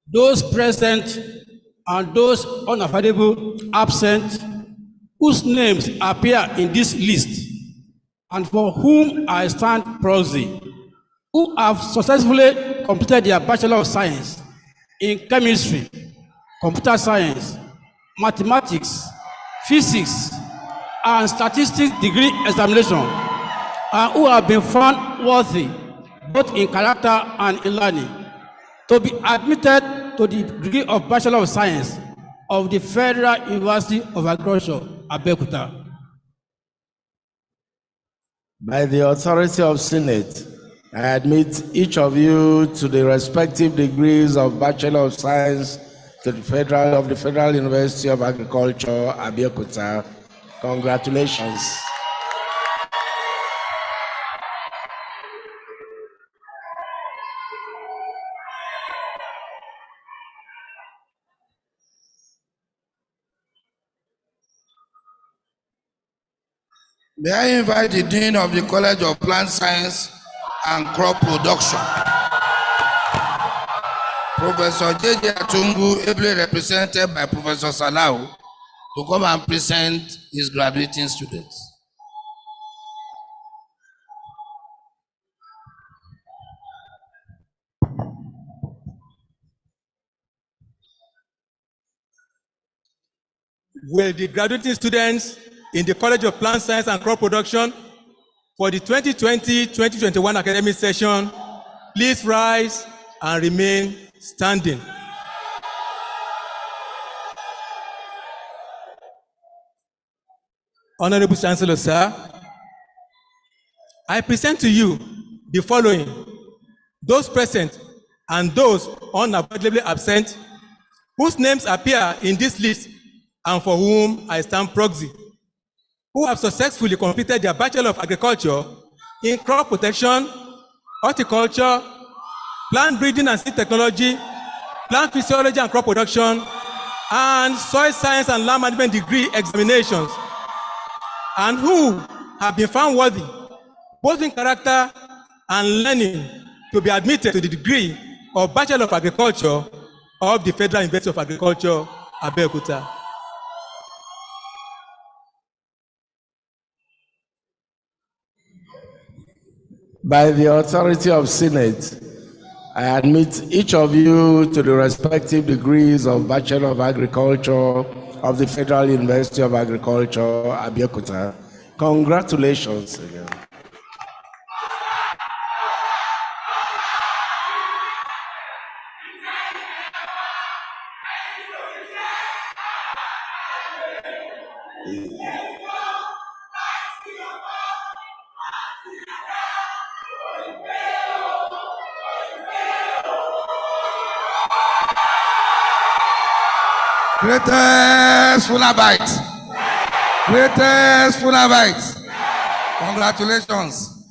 [SPEAKER 5] those present and those unavailable absent whose names appear in this list and for whom I stand proxy, who have successfully completed their Bachelor of Science in Chemistry, Computer Science, Mathematics, Physics, and Statistics degree examination, and who have been found worthy, both in character and in learning, to be admitted to the degree of Bachelor of Science of the Federal University of Agriculture, Abeokuta.
[SPEAKER 4] By the authority of Senate, I admit each of you to the respective degrees of Bachelor of Science to the Federal University of Agriculture, Abeokuta. Congratulations.
[SPEAKER 3] May I invite the Dean of the College of Plant Science and Crop Production, Professor J.J. Atungu, ably represented by Professor Salau, to come and present his graduating students.
[SPEAKER 11] Will the graduating students in the College of Plant Science and Crop Production for the 2020-2021 academic session please rise and remain standing? Honorable Chancellor, sir, I present to you the following: those present and those unavoidably absent whose names appear in this list and for whom I stand proxy, who have successfully completed their Bachelor of Agriculture in Crop Protection, Horticulture, Plant Breeding and Seed Technology, Plant Physiology and Crop Production, and Soil Science and Land Management degree examinations, and who have been found worthy, both in character and learning, to be admitted to the degree of Bachelor of Agriculture of the Federal University of Agriculture, Abeokuta.
[SPEAKER 4] By the authority of Senate, I admit each of you to the respective degrees of Bachelor of Agriculture of the Federal University of Agriculture, Abeokuta. Congratulations again.
[SPEAKER 3] Greatest Funaabite! Greatest Funaabite! Congratulations!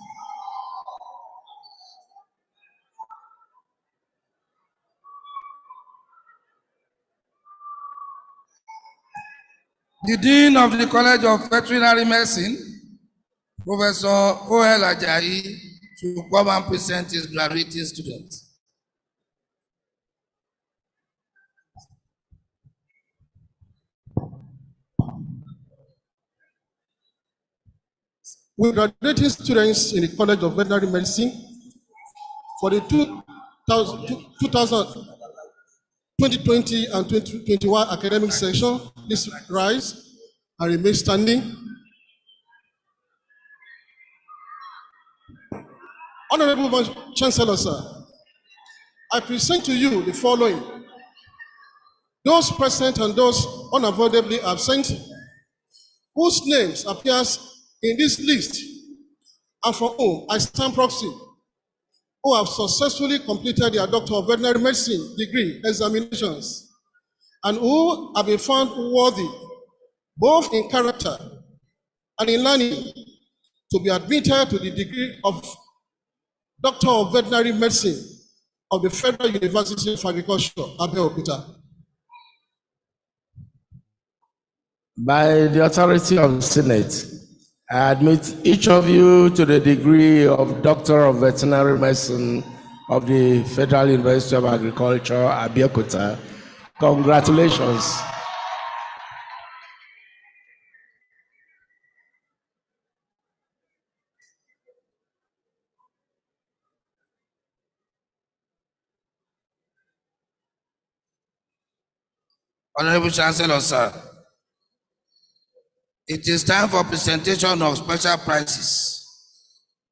[SPEAKER 3] The Dean of the College of Veterinary Medicine, Professor O.L. Ajayi, to come and present his graduating students.
[SPEAKER 12] with graduating students in the College of Veterinary Medicine for the 2020 and 2021 academic session, please rise and remain standing. Honorable Vice Chancellor, sir, I present to you the following: those present and those unavoidably absent, whose names appears in this list, and for whom I stand proxy, who have successfully completed their Doctor of Veterinary Medicine degree examinations, and who have been found worthy, both in character and in learning, to be admitted to the degree of Doctor of Veterinary Medicine of the Federal University of Agriculture, Abeokuta.
[SPEAKER 4] By the authority of the Senate, I admit each of you to the degree of Doctor of Veterinary Medicine of the Federal University of Agriculture, Abeokuta. Congratulations.
[SPEAKER 3] Honorable Chancellor, sir, it is time for presentation of special prizes,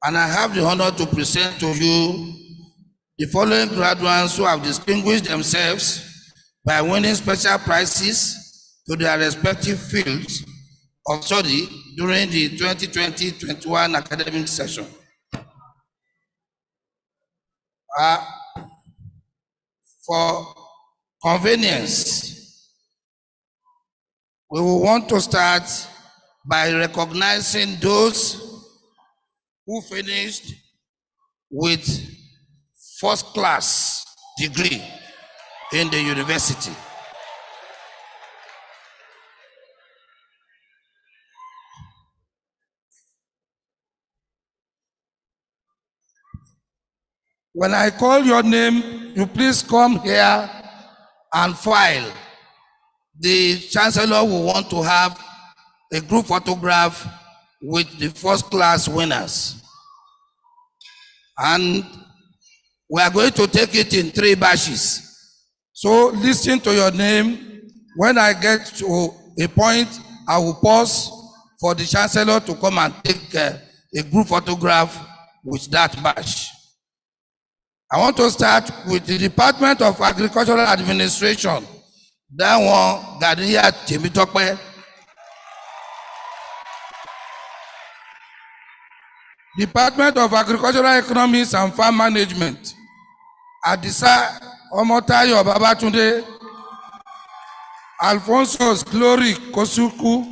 [SPEAKER 3] and I have the honor to present to you the following graduates who have distinguished themselves by winning special prizes to their respective fields of study during the 2020-21 academic session. For convenience, we will want to start by recognizing those who finished with first class degree in the university. When I call your name, you please come here and file. The Chancellor will want to have a group photograph with the first class winners. And we are going to take it in 3 batches. So listen to your name. When I get to a point, I will pause for the Chancellor to come and take a group photograph with that batch. I want to start with the Department of Agricultural Administration. That one, Gadia Temitope. Department of Agricultural Economics and Farm Management. Adisa Omotayo Babatunde. Alphonsus Glory Kosuku.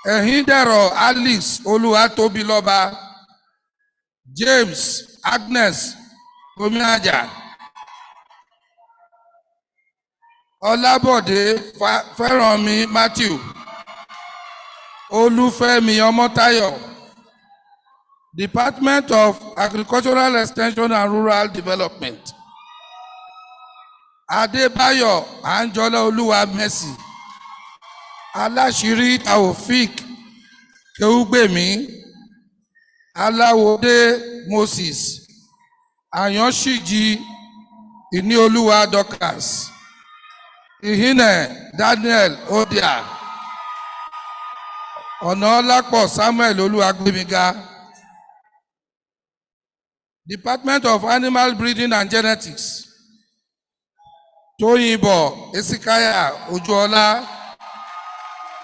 [SPEAKER 3] Ehindero Alice Oluwatobiloba. James Agnes Omiaja. Olabode Feromi Matthew. Olufemi Omotayo. Department of Agricultural Extension and Rural Development. Adebayo Anjola Oluwa Mercy. Alashiri Taofik Keugbemi. Alawode Moses. Ayanshiji Inioluwa Dorcas. Ihine Daniel Odia. Onolapo Samuel Oluwagbemiga. Department of Animal Breeding and Genetics. Toyinbo Esikaya Ojuola.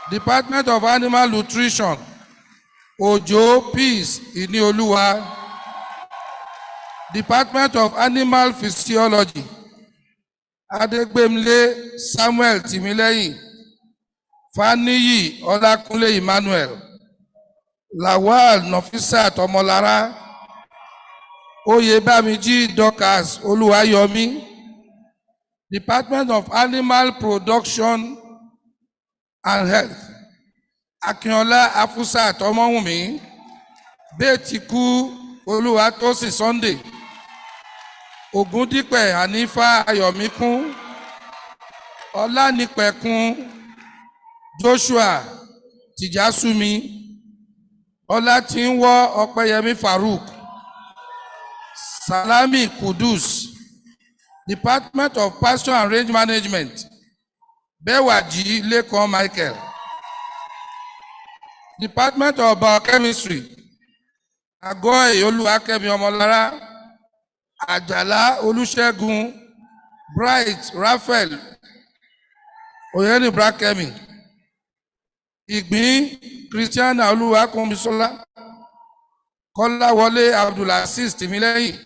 [SPEAKER 3] Department of Animal Nutrition. Ojo Peace Inioluwa. Department of Animal Physiology. Adegbemile Samuel Timileyin. Faniyi Olakunle Emmanuel. Lawal Nofisat Omolara. Oyebamiji Dorcas Oluwayomi. Department of Animal Production and Health. Akinola Afusat Omowumi. Betiku Oluwatosi Sunday. Ogundipe Hanifa Ayomikun. Olanipekun Joshua Tijasumi. Ọlátínwọ́ Ọpẹ́yẹmí Farouk, Salami Kudus, Department of Pasture and Range Management, Bewaji Lekan Michael, Department of Biochemistry, Agoy Oluwakemi Ọmọlára, Àjàlá Olúṣẹ́gun, Bright Raphael Oyeni Brakemi, Ìgbín Christiana Olúwakunmisola, Kọ́láwọlé Abdulaziz Tìmílẹ́yìn,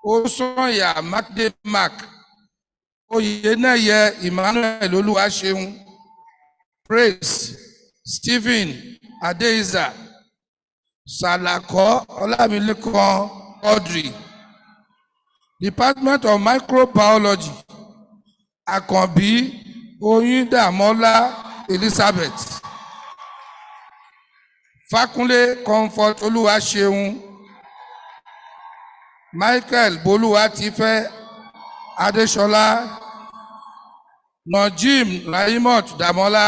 [SPEAKER 3] Osanya Makde Mark, Oyeneye Emmanuel Olúwaṣeun, Praise Stephen Adeiza, Salako Olamilekan Audrey, Department of Microbiology, Akanbi Oyindamola Elizabeth, Fakunle Comfort Olúwaṣeun, Michael Bolúwatifẹ́ Adéṣọlá, Najim Raimot Damola,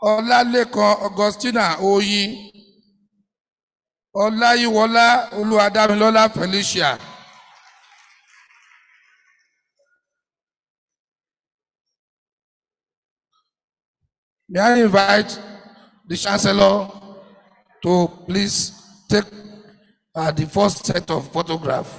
[SPEAKER 3] Ọlálékan Augustina Oyin, Ọláyíwọlá Olúwadámilọ́lá Felicia. May I invite the Chancellor to please take the first set of photographs.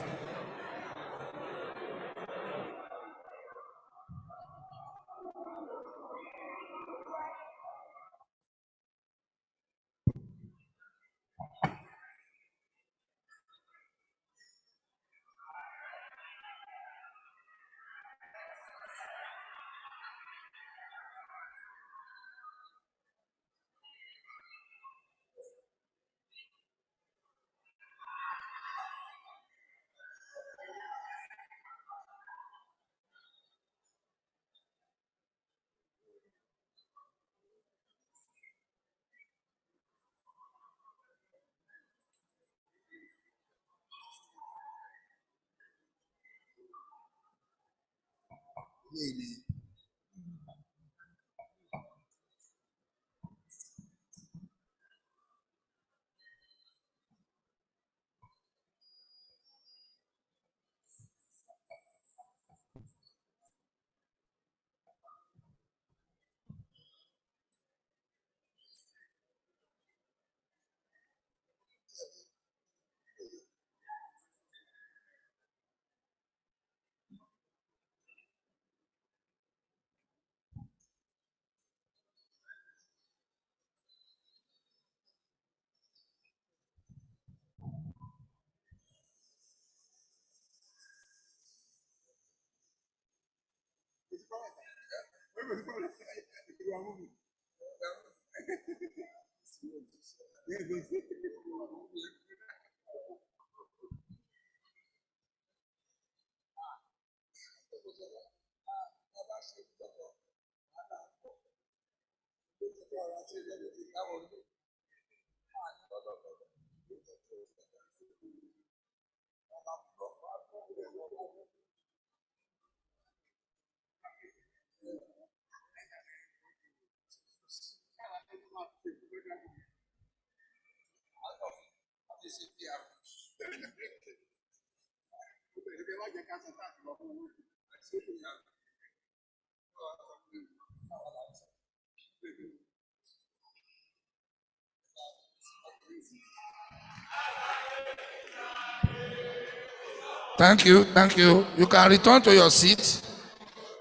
[SPEAKER 3] Thank you, thank you. You can return to your seat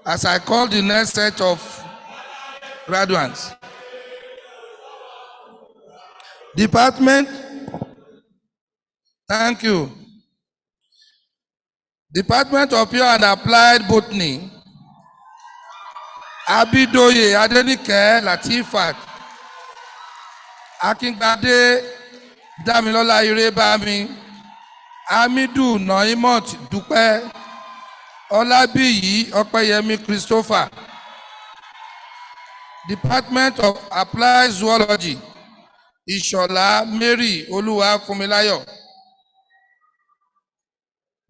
[SPEAKER 3] as I call the next set of graduates. Department, thank you. Department of Pure and Applied Botany, Abidoye Adenike Latifat, Akingbade Damilola Irebami, Amidu Noimot Dupe, Olabiyi Opeyemi Christopher. Department of Applied Zoology, Ishola Mary Oluwafunmilayo.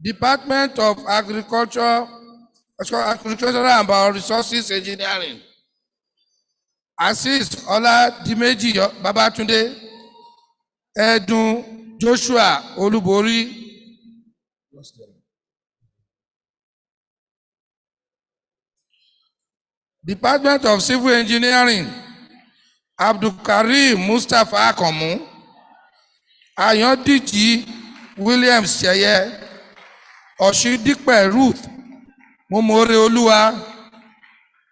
[SPEAKER 3] Department of Agricultural and Bioresources Engineering, Assist Ola Dimeji Babatunde, Ẹ̀dùn Joshua Olúborí. Department of Civil Engineering, Abdulkareem Mustapha Akanmu, Ayọ̀díjì Williams Ṣẹ̀yẹ, Ọ̀ṣídípẹ̀ Ruth Mọ́mọ́rẹ́ Olúwa,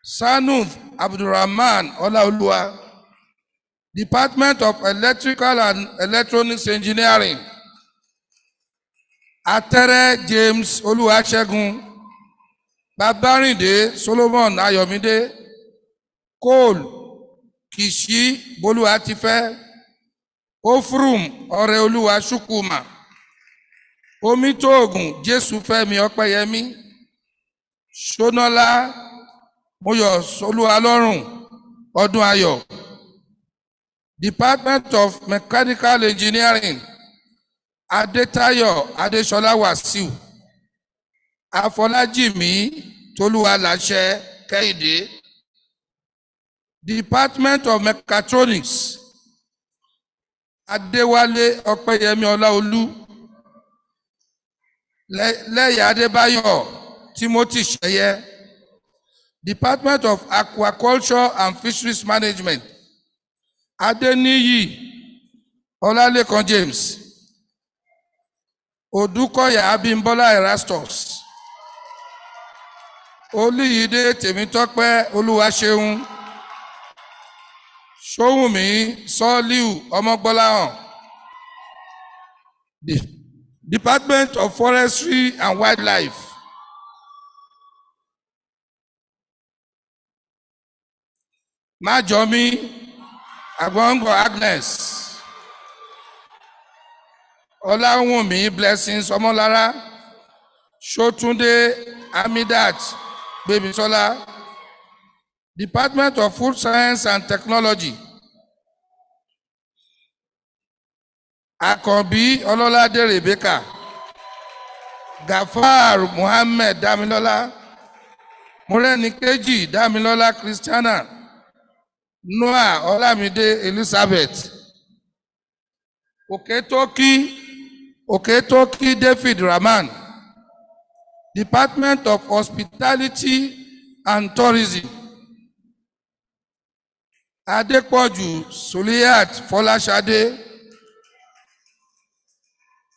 [SPEAKER 3] Sanuth Abdulrahman Ọláolúwa. Department of Electrical and Electronics Engineering, Atẹ́rẹ́ James Olúwaṣẹ́gun, Babárìndé Solomon Ayọ̀mídé, Cole Kìṣí Bolúwatifẹ́, Ofrum Ọrẹolúwa Ṣúkùmà, Omítòògùn Jésùfẹ́mi Ọpẹ́yẹmí, Ṣónọ́lá Mọ́yọ̀sọ́lúwalọ́rùn Ọdúnayọ̀. Department of Mechanical Engineering, Adétayọ̀ Adéṣọlá Wàsíù, Afọlájìmí Tolúwaláṣẹ Kẹ́hìndé. Department of Mechatronics, Adéwálé Ọpẹ́yẹmí Ọláolú, Lẹ́yà Adébáyọ̀ Timothy Ṣẹ̀yẹ. Department of Aquaculture and Fisheries Management, Adéníyì Ọlálékan James, Odúkọ̀yà Abímbọ́lá Erastus, Olúyìdé Tèmítọ́pẹ́ Olúwaṣeun, Ṣóhùnmí Sọ́líù Ọmọgbọ́láhàn. Department of Forestry and Wildlife, Májọ̀mí Agbọ́ngbọ̀ Agnes, Ọláwùnmí Blessings Ọmọlára, Ṣótúndé Amidat Gbémisọ́lá. Department of Food Science and Technology, Akànbí Ọlọ́ládé Rebecca, Gafar Muhammed Damilọ́lá, Mọ́rẹ́nikẹ́jì Damilọ́lá Christiana, Noah Olamide Elizabeth, Oketoki David Rahman. Department of Hospitality and Tourism, Adépọ̀jù Suliyat Fọláṣadé,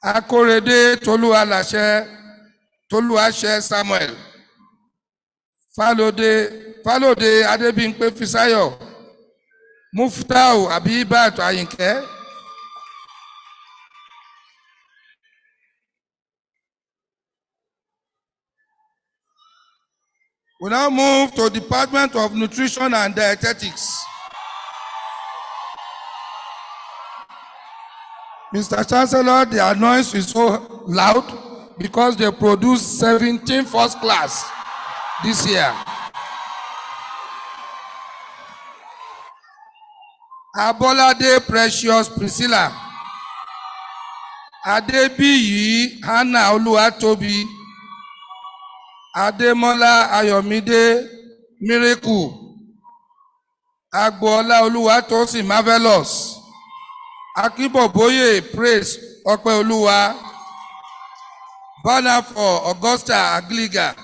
[SPEAKER 3] Akórèdé Tolúwaṣẹ Samuel, Fálódé Adébímpé Fisáyọ̀, Muftau Abibat Àyìnkẹ́. We now move to Department of Nutrition and Dietetics. Mr. Chancellor, the noise is so loud because they produced 17 first class this year. Abolade Precious Priscilla, Adebiyi Hannah Oluwatobi, Ademola Ayomide Miracle, Agboola Oluwatosin Marvelous, Akinboboye Praise Ọpẹ́olúwa, Banner for Augusta Agliga,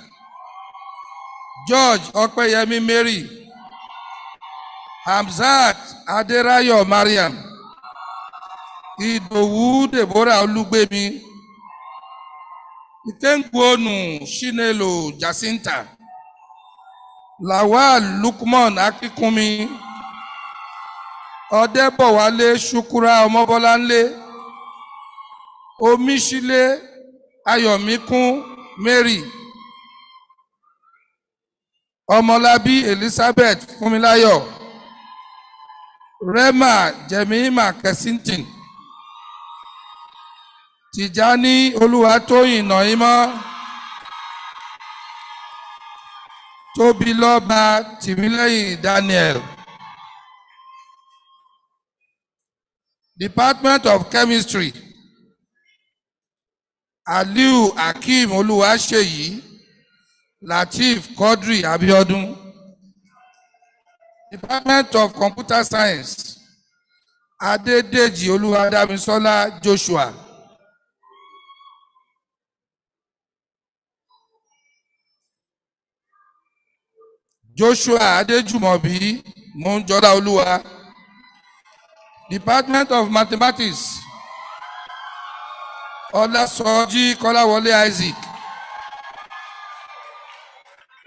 [SPEAKER 3] George Ọpẹ́yẹmí Mary, Hamzat Adéráyọ̀ Mariam, Ìdòwú Deborah Olúgbémi, Ìtẹ́ngbónú Chinelo Jacinta, Lawal Lukman Akínkúnmi, Ọdẹ́bọ̀wálé Ṣúkúrà Ọmọbọ́láńlé, Omíṣílé Ayọ̀míkún Mary, Ọmọlábí Elizabeth Fúnmiláyọ̀, Rema Jemima Kensington, Tijani Olúwatóyìn Nàímọ́, Tóbilọ́ba Tìmílẹ́yìn Daniel. Department of Chemistry, Aliu Akeem Olúwaṣeyì, Lateef Quadri Abiodun. Department of Computer Science, Adédèjì Olúwadámisọ́lá Joshua. Joshua Adéjùmọ̀bí Mọ́njọ́lá Olúwa. Department of Mathematics. Ọlásọjí Kọ́láwọlé Isaac.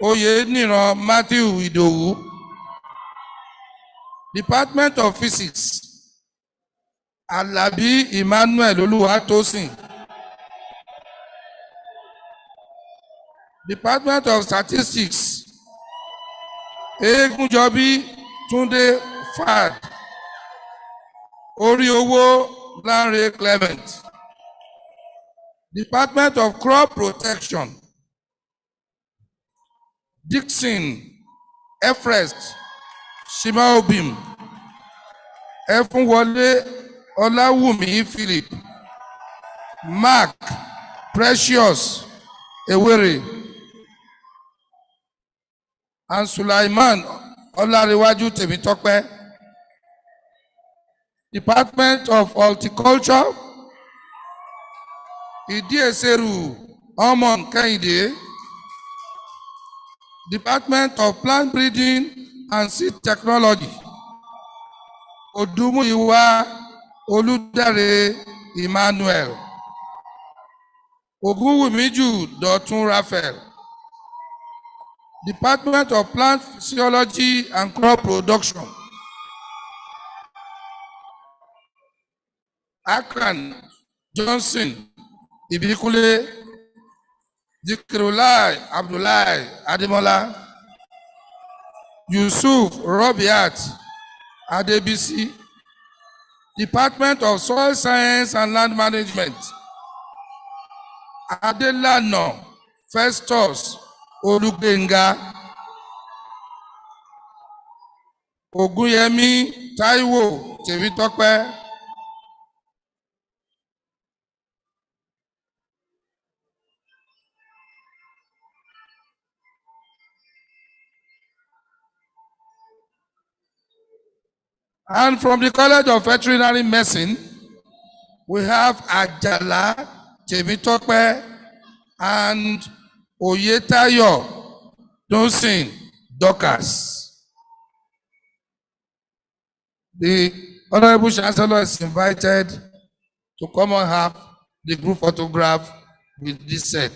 [SPEAKER 3] Oyèníran Matthew Ìdòwú. Department of Physics. Alabi Emmanuel Olúwatósìn. Department of Statistics. Egunjọbí Túndé Fad. Oríowó Lánrè Clement. Department of Crop Protection. Dixon Efrest Shimaobim. Ẹfúnwọlé Ọláwùmí Philip. Mark Precious Ewere. And Sulaiman Ọlárẹ̀wájú Tèmítọ́pẹ́. Department of Horticulture. Ìdíèsèrù Ọmọ Kẹ́hìndé. Department of Plant Breeding and Seed Technology. Odumuyiwa Olùdarí Emmanuel. Ogunwumiju Dọ̀tun Raphael. Department of Plant Physiology and Crop Production. Akran Johnson Ibikunle. Zikirulai Abdullahi Ademola. Yusuf Robiat Adebisi. Department of Soil Science and Land Management. Adelano Festus Olugbenga. Ogunyemi Taiwo Tèmítọ́pẹ́. And from the College of Veterinary Medicine, we have Ajala Tèmítọ́pẹ́ and Oyetayo Dunsin Dorcas. The Honorable Chancellor is invited to come and have the group photograph with this set.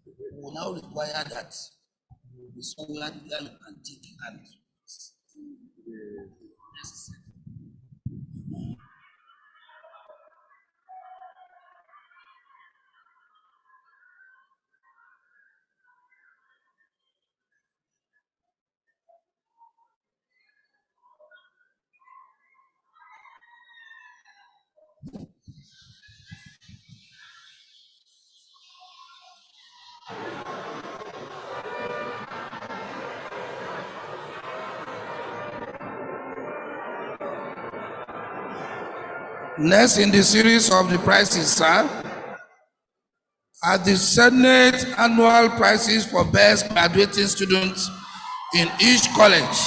[SPEAKER 3] We will now require that you be somewhere where you can take and next in the series of the prizes, sir, are the Senate annual prizes for best graduating students in each college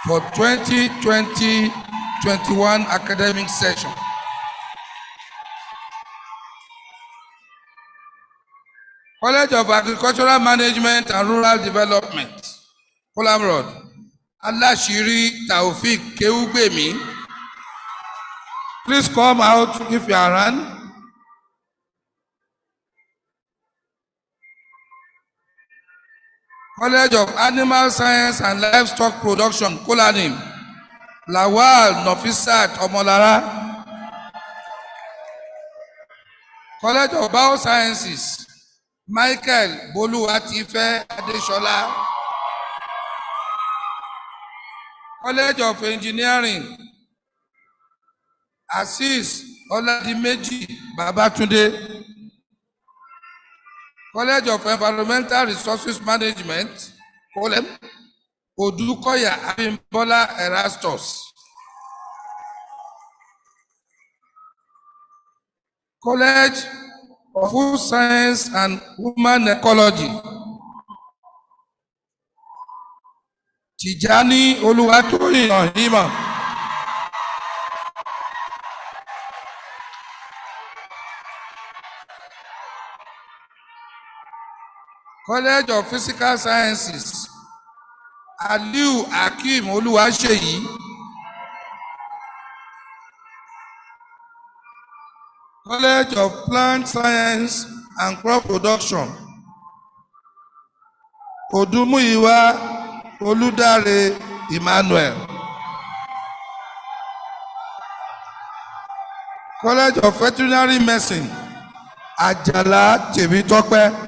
[SPEAKER 3] for 2020-21 academic session. College of Agricultural Management and Rural Development, Funaab, Alashiri Taufik Keugbemi. Please come out if you are around. College of Animal Science and Livestock Production, Kulanim, Lawal Nofisat Omolara. College of Biosciences, Michael Boluwatife Adeshola. College of Engineering, Assis Oladimeji Babatunde. College of Environmental Resources Management, Kolem, Odukoya Abimbola Erastus. College of Food Science and Human Ecology, Tijani Oluwatoyin Ohima. College of Physical Sciences, Aliu Akeem Oluwaseyi. College of Plant Science and Crop Production, Odumuyiwa Oludare Emmanuel. College of Veterinary Medicine, Ajala Tebitope.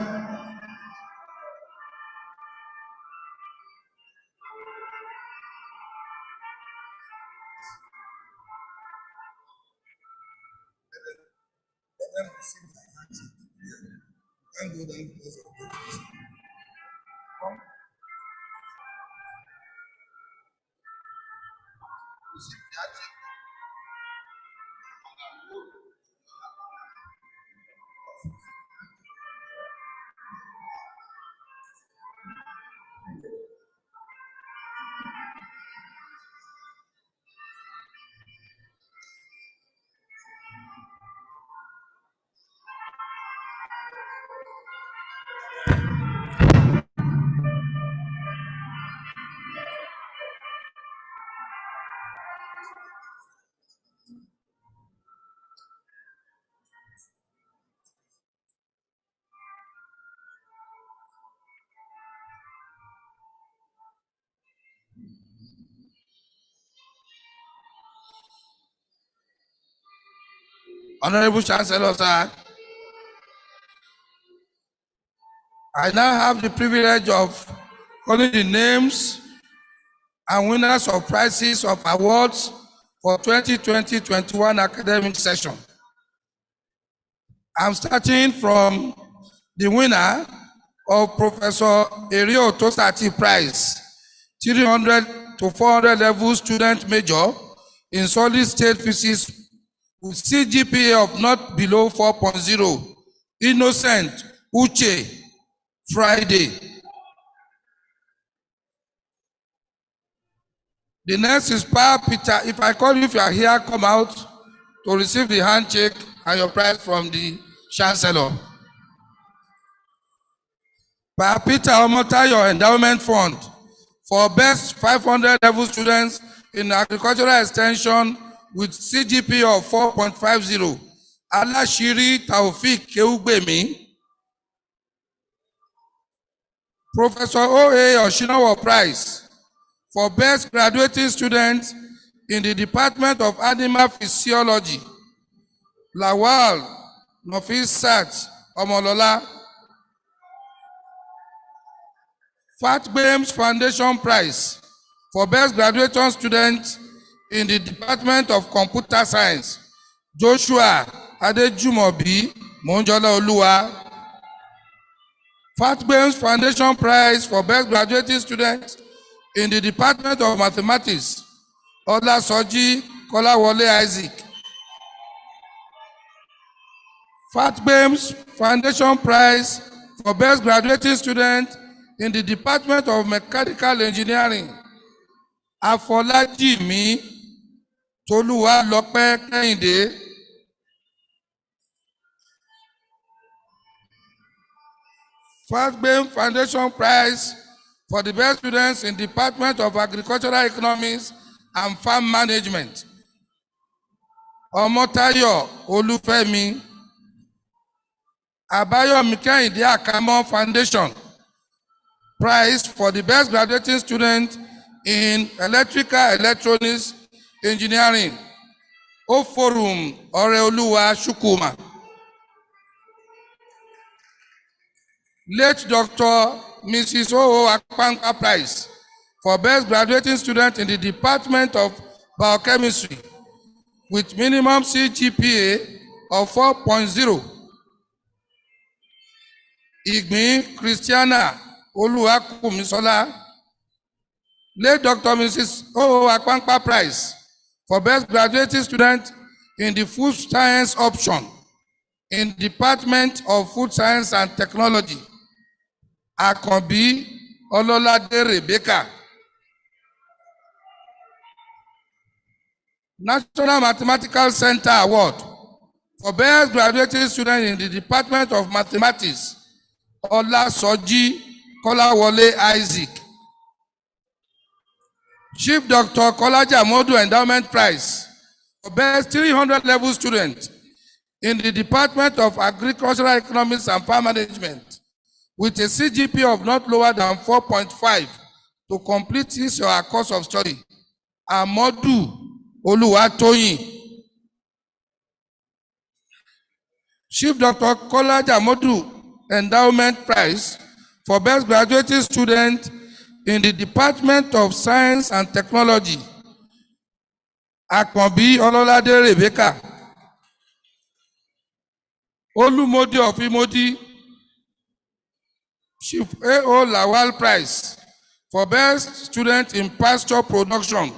[SPEAKER 3] Honorable Chancellor, sir, I now have the privilege of calling the names and winners of prizes of awards for 2020-21 academic session. I'm starting from the winner of Professor Erio Tosati Prize, 300 to 400 level student major in solid state physics with CGPA of not below 4.0, Innocent Uche, Friday. The next is Pa Peter. If I call you, if you are here, come out to receive the handshake and your prize from the Chancellor. Pa Peter Omotayo Endowment Fund for best 500 level students in agricultural extension with CGP of 4.50. Alashiri Taufik Keugbemi. Professor O.A. Oshinawa Prize for Best Graduating Student in the Department of Animal Physiology. Lawal Nofisat Omolola. FATBAMES Foundation Prize for Best Graduating Student in the Department of Computer Science. Joshua Adejumobi Monjola Oluwa. FATBAMES Foundation Prize for Best Graduating Student in the Department of Mathematics. Olasoji Kolawole Isaac. FATBAMES Foundation Prize for Best Graduating Student in the Department of Mechanical Engineering. Afolajimi Toluwalope Kehinde. FATBAMES Foundation Prize for the Best Students in the Department of Agricultural Economics and Farm Management. Omotayo Olufemi. Abayomi Kehinde Akamo Foundation Prize for the Best Graduating Student in Electrical Electronics Engineering. Oforum Oreoluwa Shukuma. Late Dr. Mrs. O. Akpanka Prize for Best Graduating Student in the Department of Biochemistry with minimum CGPA of 4.0. Igbin Christiana Oluwakumisola. Late Dr. Mrs. O. Akpankpa Prize for Best Graduating Student in the Food Science option in Department of Food Science and Technology. Akanbi Ololade Rebecca. National Mathematical Center Award for Best Graduating Student in the Department of Mathematics. Olasoji Kolawole Isaac. Chief Dr. Kolaja Modu Endowment Prize for Best 300 Level Student in the Department of Agricultural Economics and Farm Management with a CGP of not lower than 4.5 to complete his or her course of study. Amodu Oluwatoyin. Chief Dr. Kolaja Modu Endowment Prize for Best Graduating Student in the Department of Science and Technology. Akanbi Ololade Rebecca. Olumodi of Imodi. Chief A.O. Lawal Prize for Best Student in Pasture Production.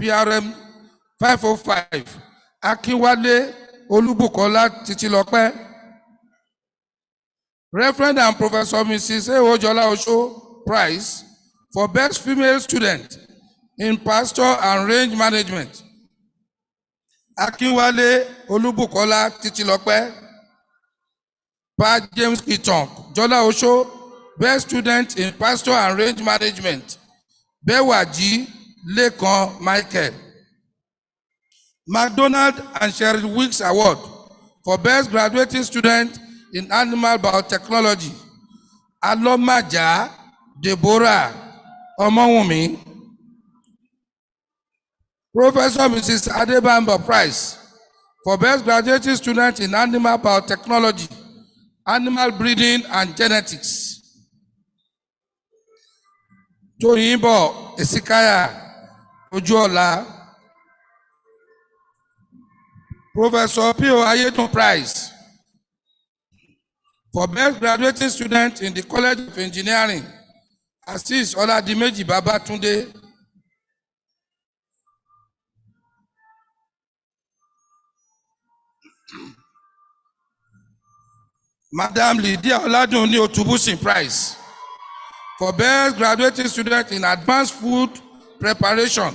[SPEAKER 3] PRM 505. Akinwale Olubukola Titilope. Reverend and Professor Mrs. A.O. Jola Osho Prize for Best Female Student in Pasture and Range Management. Akinwale Olubukola Titilope. Pa James Kitong Jola Osho Best Student in Pasture and Range Management. Bewaji Lekan Michael. McDonald and Cheryl Weeks Award for Best Graduating Student in Animal Biotechnology. Alomaja Deborah Omowumi. Professor Mrs. Adebambo Prize for Best Graduating Student in Animal Biotechnology, Animal Breeding and Genetics. Toyinbo Esikaya Ojuola. Professor P.O. Ayetun Prize for Best Graduating Student in the College of Engineering. Assis Oladimeji Babatunde. Madam Lydia Oladunni Otubusin Prize for Best Graduating Student in Advanced Food Preparation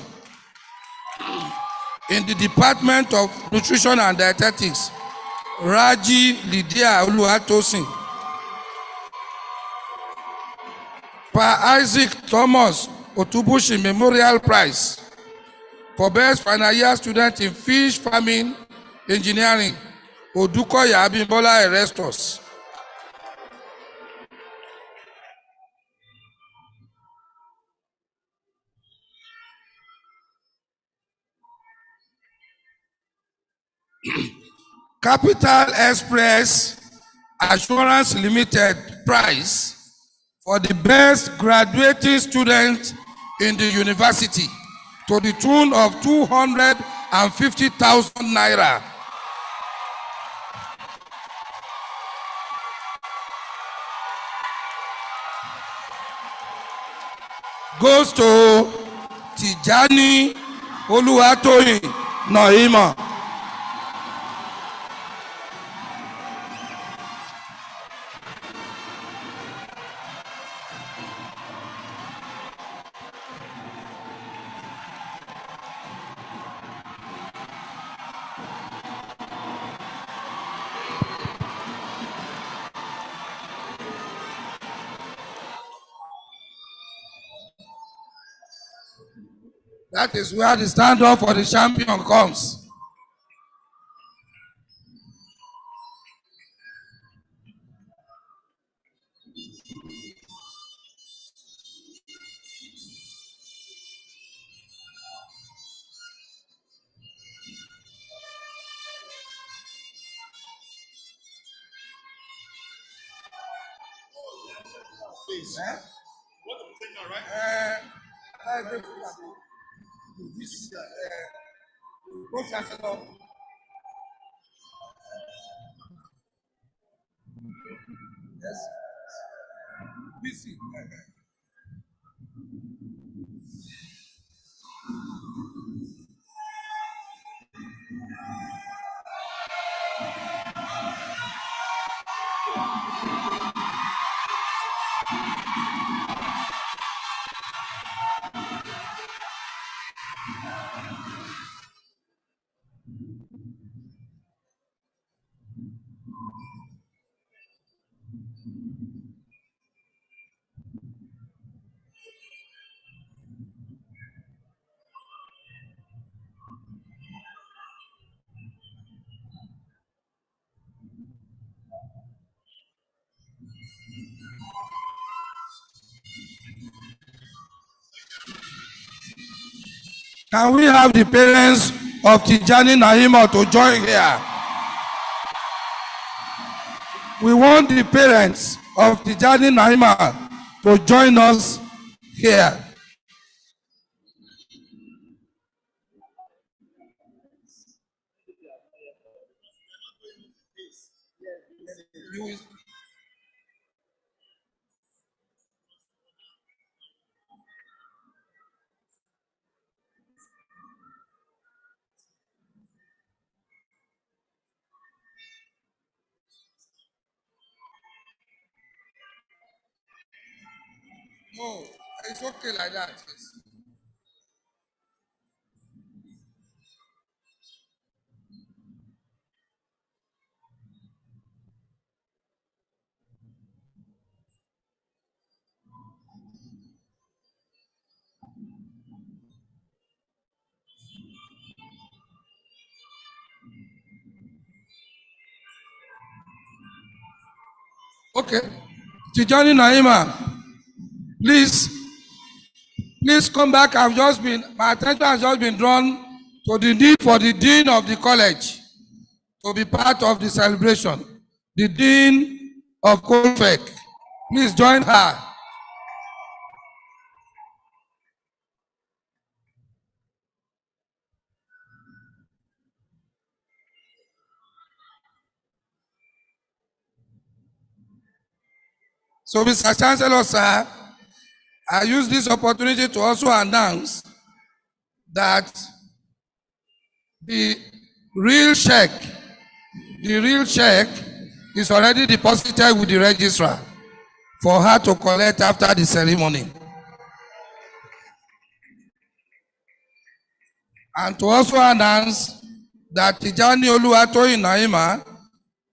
[SPEAKER 3] in the Department of Nutrition and Dietetics. Raji Lydia Oluwatosin. Pa Isaac Thomas Otubusin Memorial Prize for Best Final Year Student in Fish Farming Engineering. Odukoya Abimbola Erastus. Capital Express Assurance Limited prize for the best graduating student in the university to the tune of 250,000 naira. Goes to Tijani Oluwatoyin Noima. That is where the stand-up for the champion comes. Chancellor. Yes. Can we have the parents of Tijani Naima to join here? We want the parents of Tijani Naima to join us here. No, it's okay like that. Okay. Tijani Naima, please come back. My attention has just been drawn to the need for the dean of the college to be part of the celebration. The dean of Colfec. Please join her. So, Mr. Chancellor, sir, I use this opportunity to also announce that the real check is already deposited with the registrar for her to collect after the ceremony. And to also announce that Tijani Oluwatoyin Naima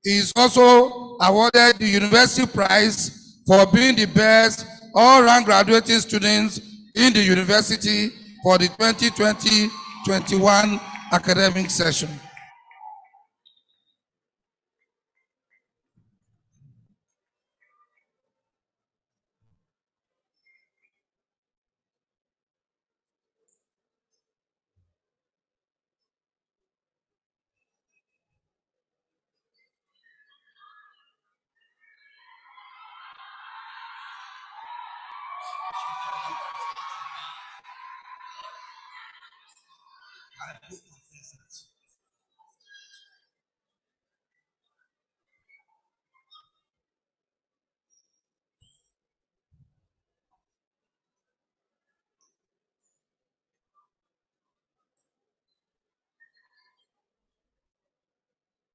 [SPEAKER 3] is also awarded the university prize for being the best all-round graduating students in the university for the 2020-21 academic session.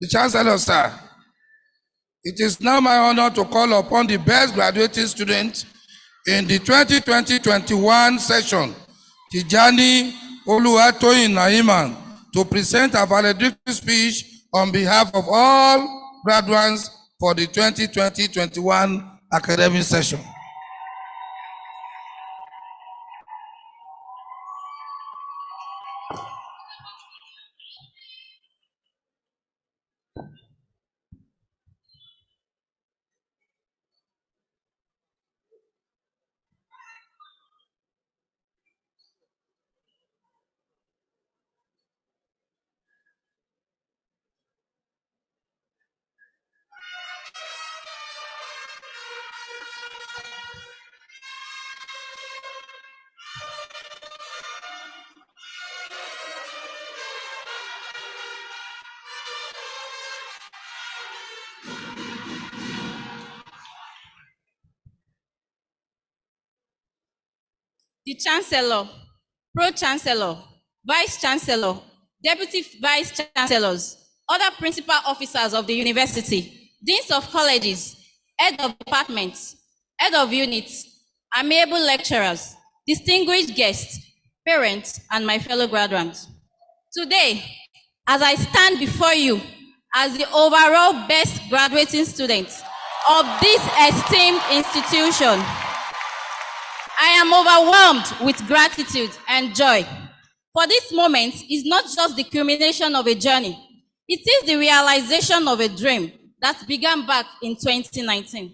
[SPEAKER 3] The Chancellor, sir, it is now my honor to call upon the best graduating student in the 2020-21 session, Tijani Oluwatoyin Naiman, to present a valedictory speech on behalf of all graduates for the 2020-21 academic session.
[SPEAKER 13] The Chancellor, Pro-Chancellor, Vice-Chancellor, Deputy Vice-Chancellors, other principal officers of the university, deans of colleges, head of departments, head of units, amiable lecturers, distinguished guests, parents, and my fellow graduates. Today, as I stand before you as the overall best graduating student of this esteemed institution, I am overwhelmed with gratitude and joy. For this moment is not just the culmination of a journey, it is the realization of a dream that began back in 2019.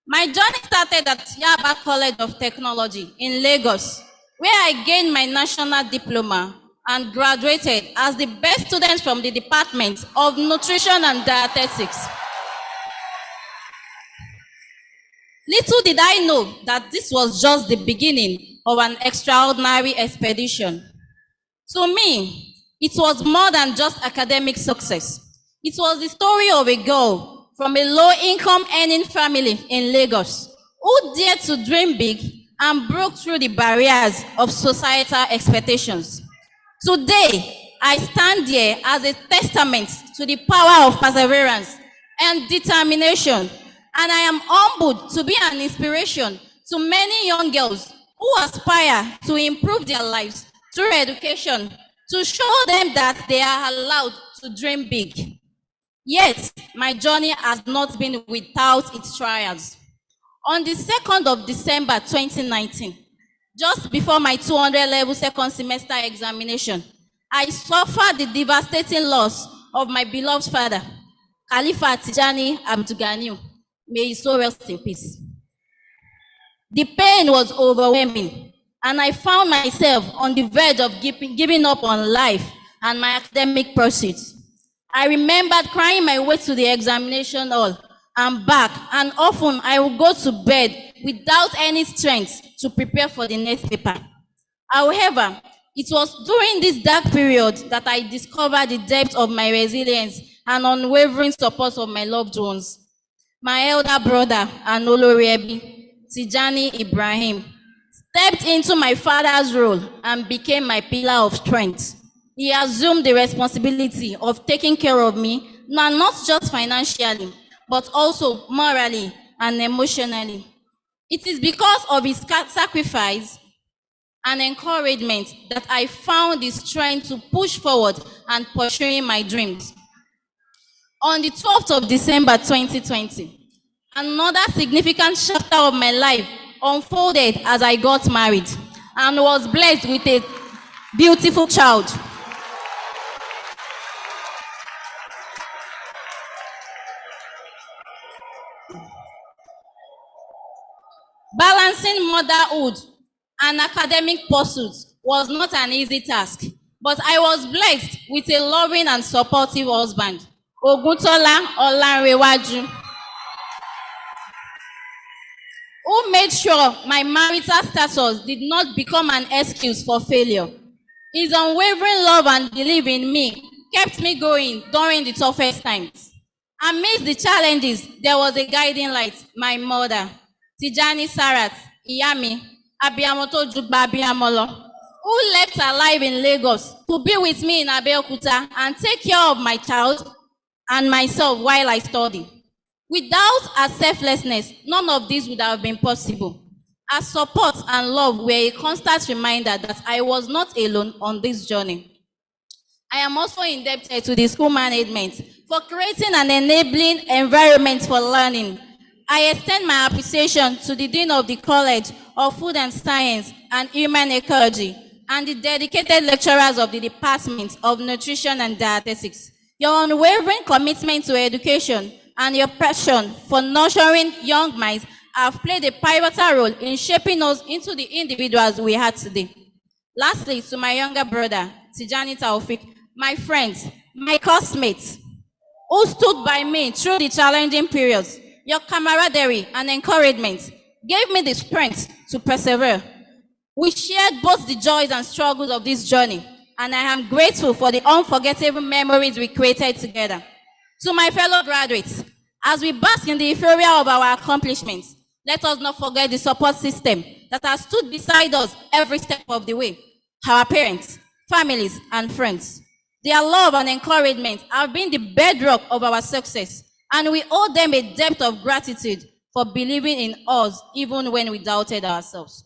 [SPEAKER 13] My journey started at Yaba College of Technology in Lagos, where I gained my national diploma and graduated as the best student from the Department of Nutrition and Dietetics. Little did I know that this was just the beginning of an extraordinary expedition. To me, it was more than just academic success. It was the story of a girl from a low-income earning family in Lagos who dared to dream big and broke through the barriers of societal expectations. Today, I stand here as a testament to the power of perseverance and determination, and I am humbled to be an inspiration to many young girls who aspire to improve their lives through education, to show them that they are allowed to dream big. Yet, my journey has not been without its trials. On the 2nd of December 2019, just before my 200 level second semester examination, I suffered the devastating loss of my beloved father, Khalifa Tijani Abdulganiu. May he so rest in peace. The pain was overwhelming, and I found myself on the verge of giving up on life and my academic pursuits. I remembered crying my way to the examination hall and back, and often I would go to bed without any strength to prepare for the next paper. However, it was during this dark period that I discovered the depth of my resilience and unwavering support of my loved ones. My elder brother, Anoloriebi, Tijani Ibrahim, stepped into my father's role and became my pillar of strength. He assumed the responsibility of taking care of me, not just financially, but also morally and emotionally. It is because of his sacrifice and encouragement that I found the strength to push forward and pursuing my dreams. On the 12th of December 2020, another significant chapter of my life unfolded as I got married and was blessed with a beautiful child. Balancing motherhood and academic pursuits was not an easy task, but I was blessed with a loving and supportive husband, Oguntola Olanrewaju. who made sure my marital status did not become an excuse for failure. His unwavering love and belief in me kept me going during the toughest times. Amidst the challenges, there was a guiding light, my mother, Tijani Sarat, Iyami, Abiyamo to Jugba Abiyamo lo, who left her life in Lagos to be with me in Abeokuta and take care of my child and myself while I study. Without her selflessness, none of this would have been possible. Her support and love were a constant reminder that I was not alone on this journey. I am also indebted to the school management for creating an enabling environment for learning. I extend my appreciation to the Dean of the College of Food and Science and Human Ecology and the dedicated lecturers of the Department of Nutrition and Dietetics. Your unwavering commitment to education and your passion for nurturing young minds have played a pivotal role in shaping us into the individuals we are today. Lastly, to my younger brother, Tijani Taufik, my friends, my classmates, who stood by me through the challenging periods, your camaraderie and encouragement gave me the strength to persevere. We shared both the joys and struggles of this journey, and I am grateful for the unforgettable memories we created together. To my fellow graduates, as we bask in the euphoria of our accomplishments, let us not forget the support system that has stood beside us every step of the way. Our parents, families, and friends. Their love and encouragement have been the bedrock of our success, and we owe them a debt of gratitude for believing in us even when we doubted ourselves.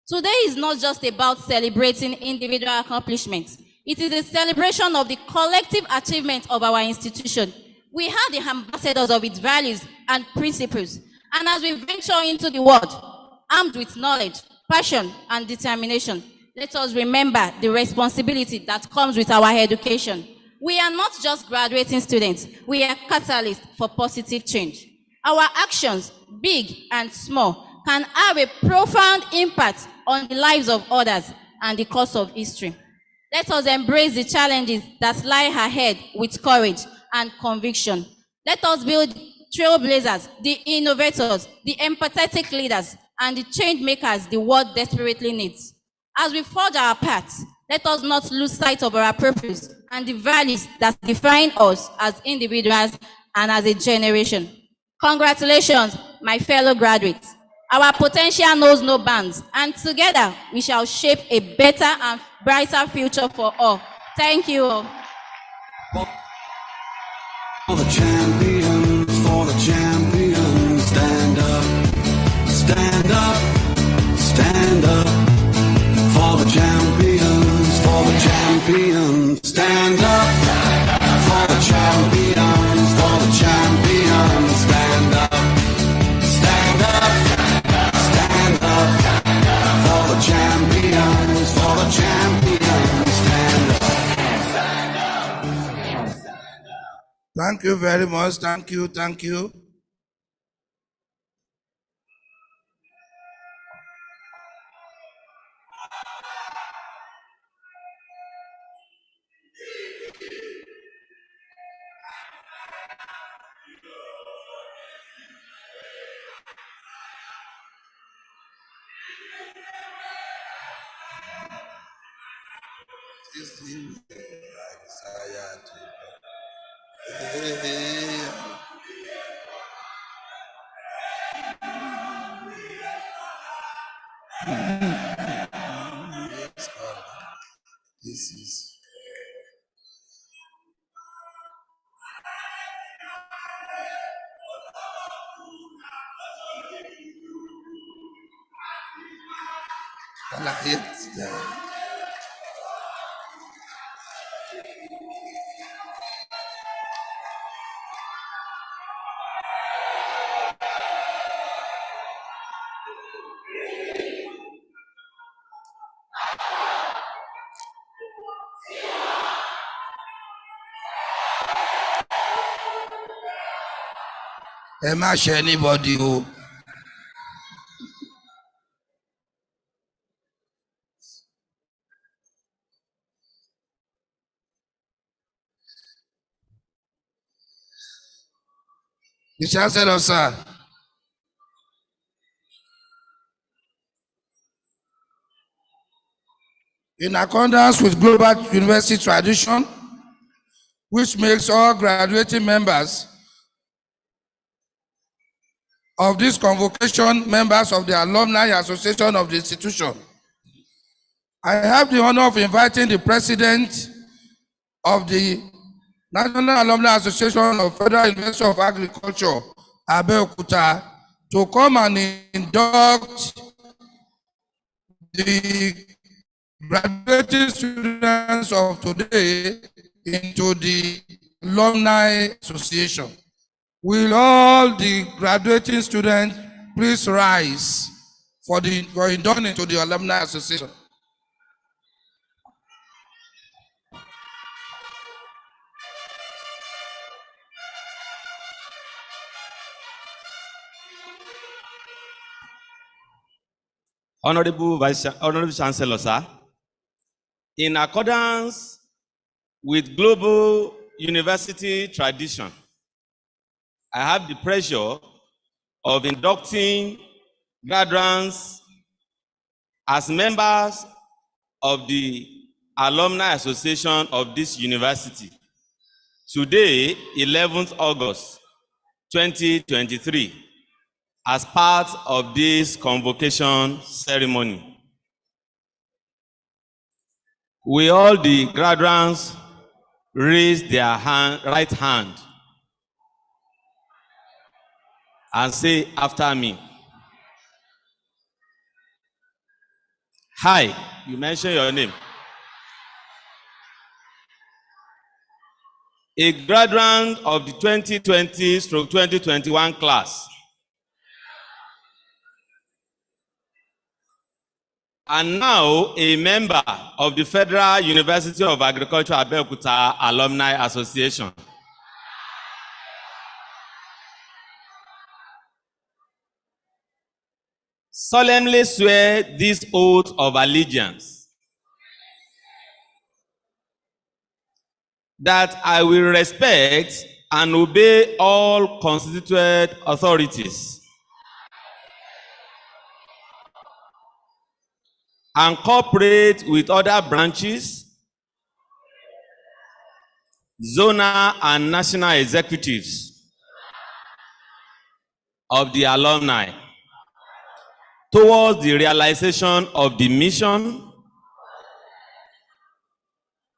[SPEAKER 13] Today is not just about celebrating individual accomplishments. It is a celebration of the collective achievement of our institution. We are the ambassadors of its values and principles. And as we venture into the world, armed with knowledge, passion, and determination, let us remember the responsibility that comes with our education. We are not just graduating students, we are catalysts for positive change. Our actions, big and small, can have a profound impact on the lives of others and the course of history. Let us embrace the challenges that lie ahead with courage and conviction. Let us build trailblazers, the innovators, the empathetic leaders, and the change makers the world desperately needs. As we forge our paths, let us not lose sight of our purpose and the values that define us as individuals and as a generation. Congratulations, my fellow graduates. Our potential knows no bounds, and together we shall shape a better and brighter future for all. Thank you all.
[SPEAKER 2] For the champions, stand up, stand up, stand up. For the champions, stand up. For the champions, stand up, stand up, stand up. For the champions, stand up.
[SPEAKER 3] Thank you very much. Thank you. Thank you. This is I like it. Ẹ má ṣe anybody o. The Chancellor, sir. In accordance with global university tradition, which makes all graduating members of this convocation members of the Alumni Association of the institution, I have the honor of inviting the President of the National Alumni Association of Federal University of Agriculture, Abeokuta, to come and induct the graduating students of today into the Alumni Association. Will all the graduating students please rise for induction into the Alumni Association?
[SPEAKER 9] Honorable Chancellor, sir, in accordance with global university tradition, I have the pleasure of inducting graduates as members of the Alumni Association of this university. Today, 11th August 2023, as part of this convocation ceremony. Will all the graduates raise their right hand and say after me? Hi, you mentioned your name. A graduate of the 2020-2021 class, and now a member of the Federal University of Agriculture Abeokuta Alumni Association. Solemnly swear this oath of allegiance that I will respect and obey all constituted authorities and cooperate with other branches, zonal and national executives of the alumni towards the realization of the mission,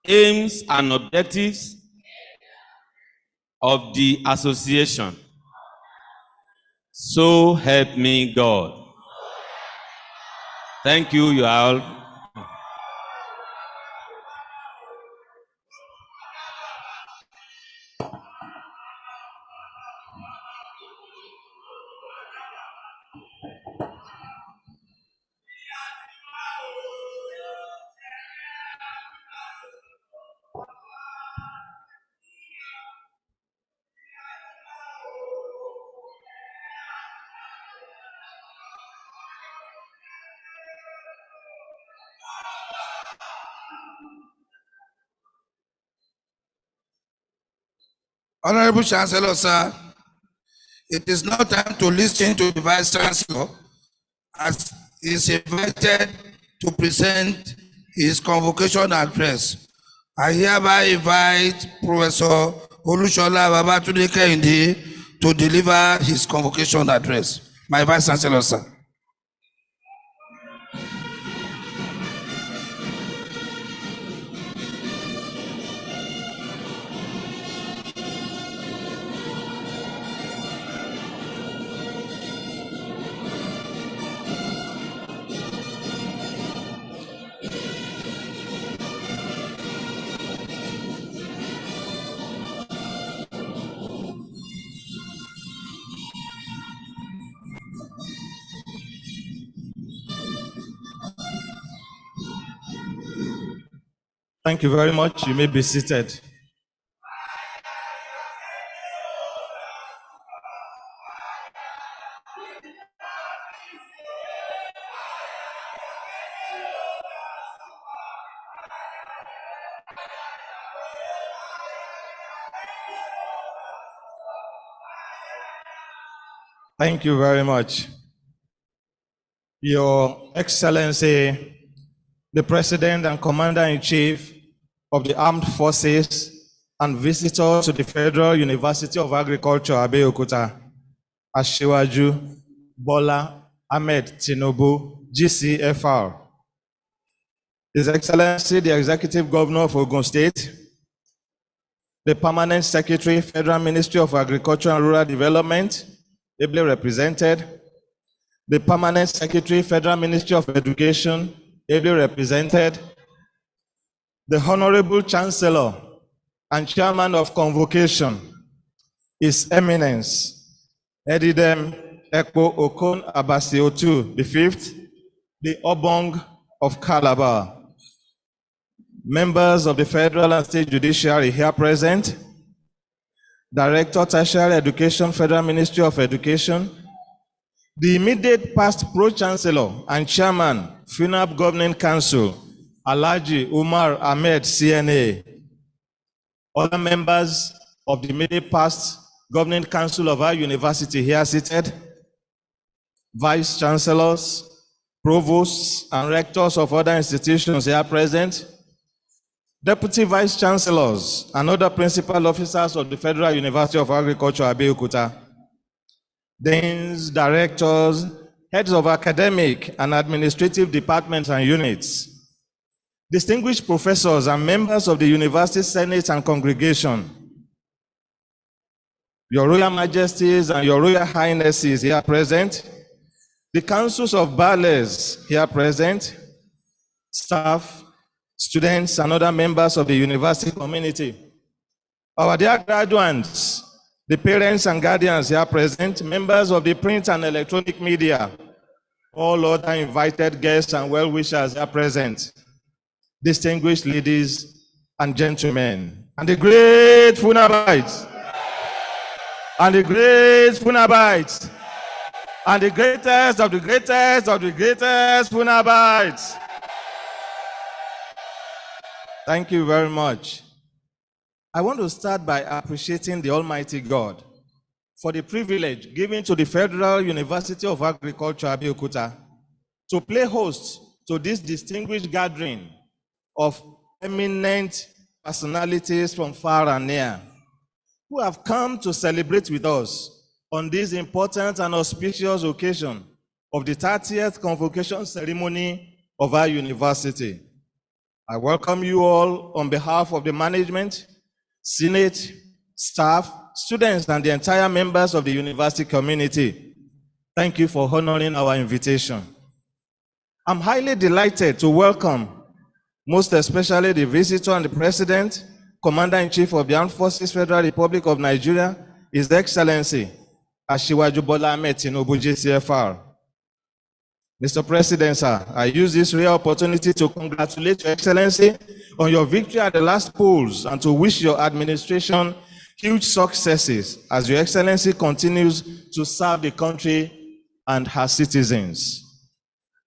[SPEAKER 9] aims, and objectives of the association. So help me God. Thank you, you all.
[SPEAKER 3] Honorable Chancellor, sir, it is now time to listen to the Vice Chancellor as he is invited to present his convocation address. I hereby invite Professor Olushola Babatunde Kehinde to deliver his convocation address. My Vice Chancellor, sir.
[SPEAKER 14] Thank you very much. You may be seated. Thank you very much. Your Excellency, the President and Commander-in-Chief of the Armed Forces and visitor to the Federal University of Agriculture, Abeokuta, Asiwaju Bola Ahmed Tinubu, GCFR. His Excellency, the Executive Governor of Ogun State, the Permanent Secretary, Federal Ministry of Agriculture and Rural Development, ably represented, the Permanent Secretary, Federal Ministry of Education, ably represented, the Honorable Chancellor and Chairman of Convocation, His Eminence, Edidem Ekpo Okon Abasiotu, the fifth, the Obong of Calabar, members of the Federal and State Judiciary here present, Director Tertiary Education, Federal Ministry of Education, the immediate past Pro-Chancellor and Chairman, Funaab Governing Council, Alhaji Umar Ahmed, CNA, other members of the immediate past Governing Council of our university here seated, Vice Chancellors, Provosts, and Rectors of other institutions here present, Deputy Vice Chancellors and other Principal Officers of the Federal University of Agriculture, Abeokuta, Deans, Directors, Heads of Academic and Administrative Departments and Units, distinguished professors and members of the University Senate and Congregation, Your Royal Majesties and Your Royal Highnesses here present, the Councils of Ballets here present, staff, students, and other members of the university community. Our dear graduates, the parents and guardians here present, members of the print and electronic media, all other invited guests and well-wishers here present, distinguished ladies and gentlemen, and the great Funabites, and the great Funabites, and the greatest of the greatest of the greatest Funabites. Thank you very much. I want to start by appreciating the Almighty God for the privilege given to the Federal University of Agriculture, Abeokuta, to play host to this distinguished gathering of eminent personalities from far and near, who have come to celebrate with us on this important and auspicious occasion of the 30th Convocation ceremony of our university. I welcome you all on behalf of the management, Senate, staff, students, and the entire members of the university community. Thank you for honoring our invitation. I'm highly delighted to welcome, most especially the visitor and the President, Commander-in-Chief of the Armed Forces, Federal Republic of Nigeria, His Excellency, Asiwaju Bola Ahmed Tinubu, GCFR. Mr. President, sir, I use this rare opportunity to congratulate Your Excellency on your victory at the last polls and to wish your administration huge successes as Your Excellency continues to serve the country and her citizens.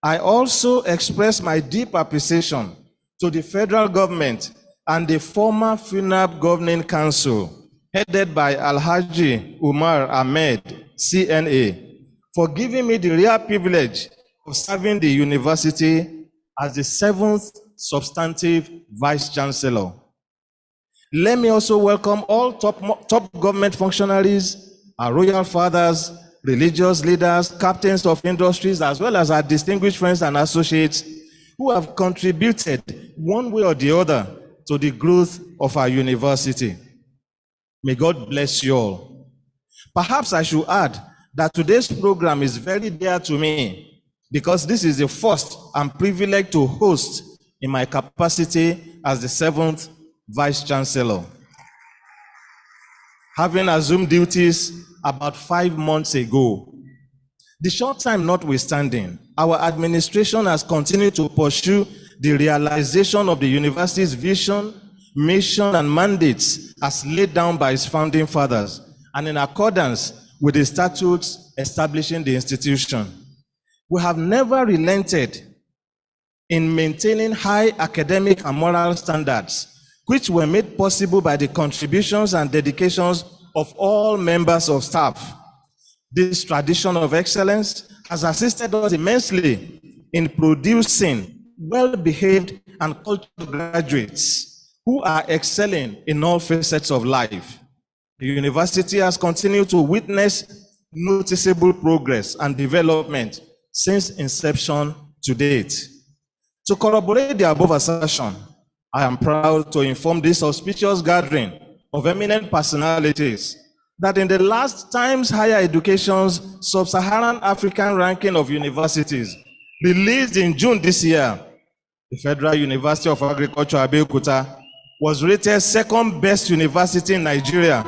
[SPEAKER 14] I also express my deep appreciation to the federal government and the former Funaab Governing Council, headed by Alhaji Umar Ahmed, CNA, for giving me the rare privilege of serving the university as the 7th substantive Vice Chancellor. Let me also welcome all top government functionaries, our royal fathers, religious leaders, captains of industries, as well as our distinguished friends and associates who have contributed one way or the other to the growth of our university. May God bless you all. Perhaps I should add that today's program is very dear to me because this is the first I'm privileged to host in my capacity as the 7th Vice Chancellor. Having assumed duties about 5 months ago, the short time notwithstanding, our administration has continued to pursue the realization of the university's vision, mission, and mandates as laid down by its founding fathers, and in accordance with the statutes establishing the institution. We have never relented in maintaining high academic and moral standards, which were made possible by the contributions and dedications of all members of staff. This tradition of excellence has assisted us immensely in producing well-behaved, and cultured graduates who are excelling in all facets of life. The university has continued to witness noticeable progress and development since inception to date. To corroborate the above assertion, I am proud to inform this auspicious gathering of eminent personalities that in the last Times Higher Education's Sub-Saharan African ranking of universities, released in June this year, the Federal University of Agriculture, Abeokuta, was rated second best university in Nigeria.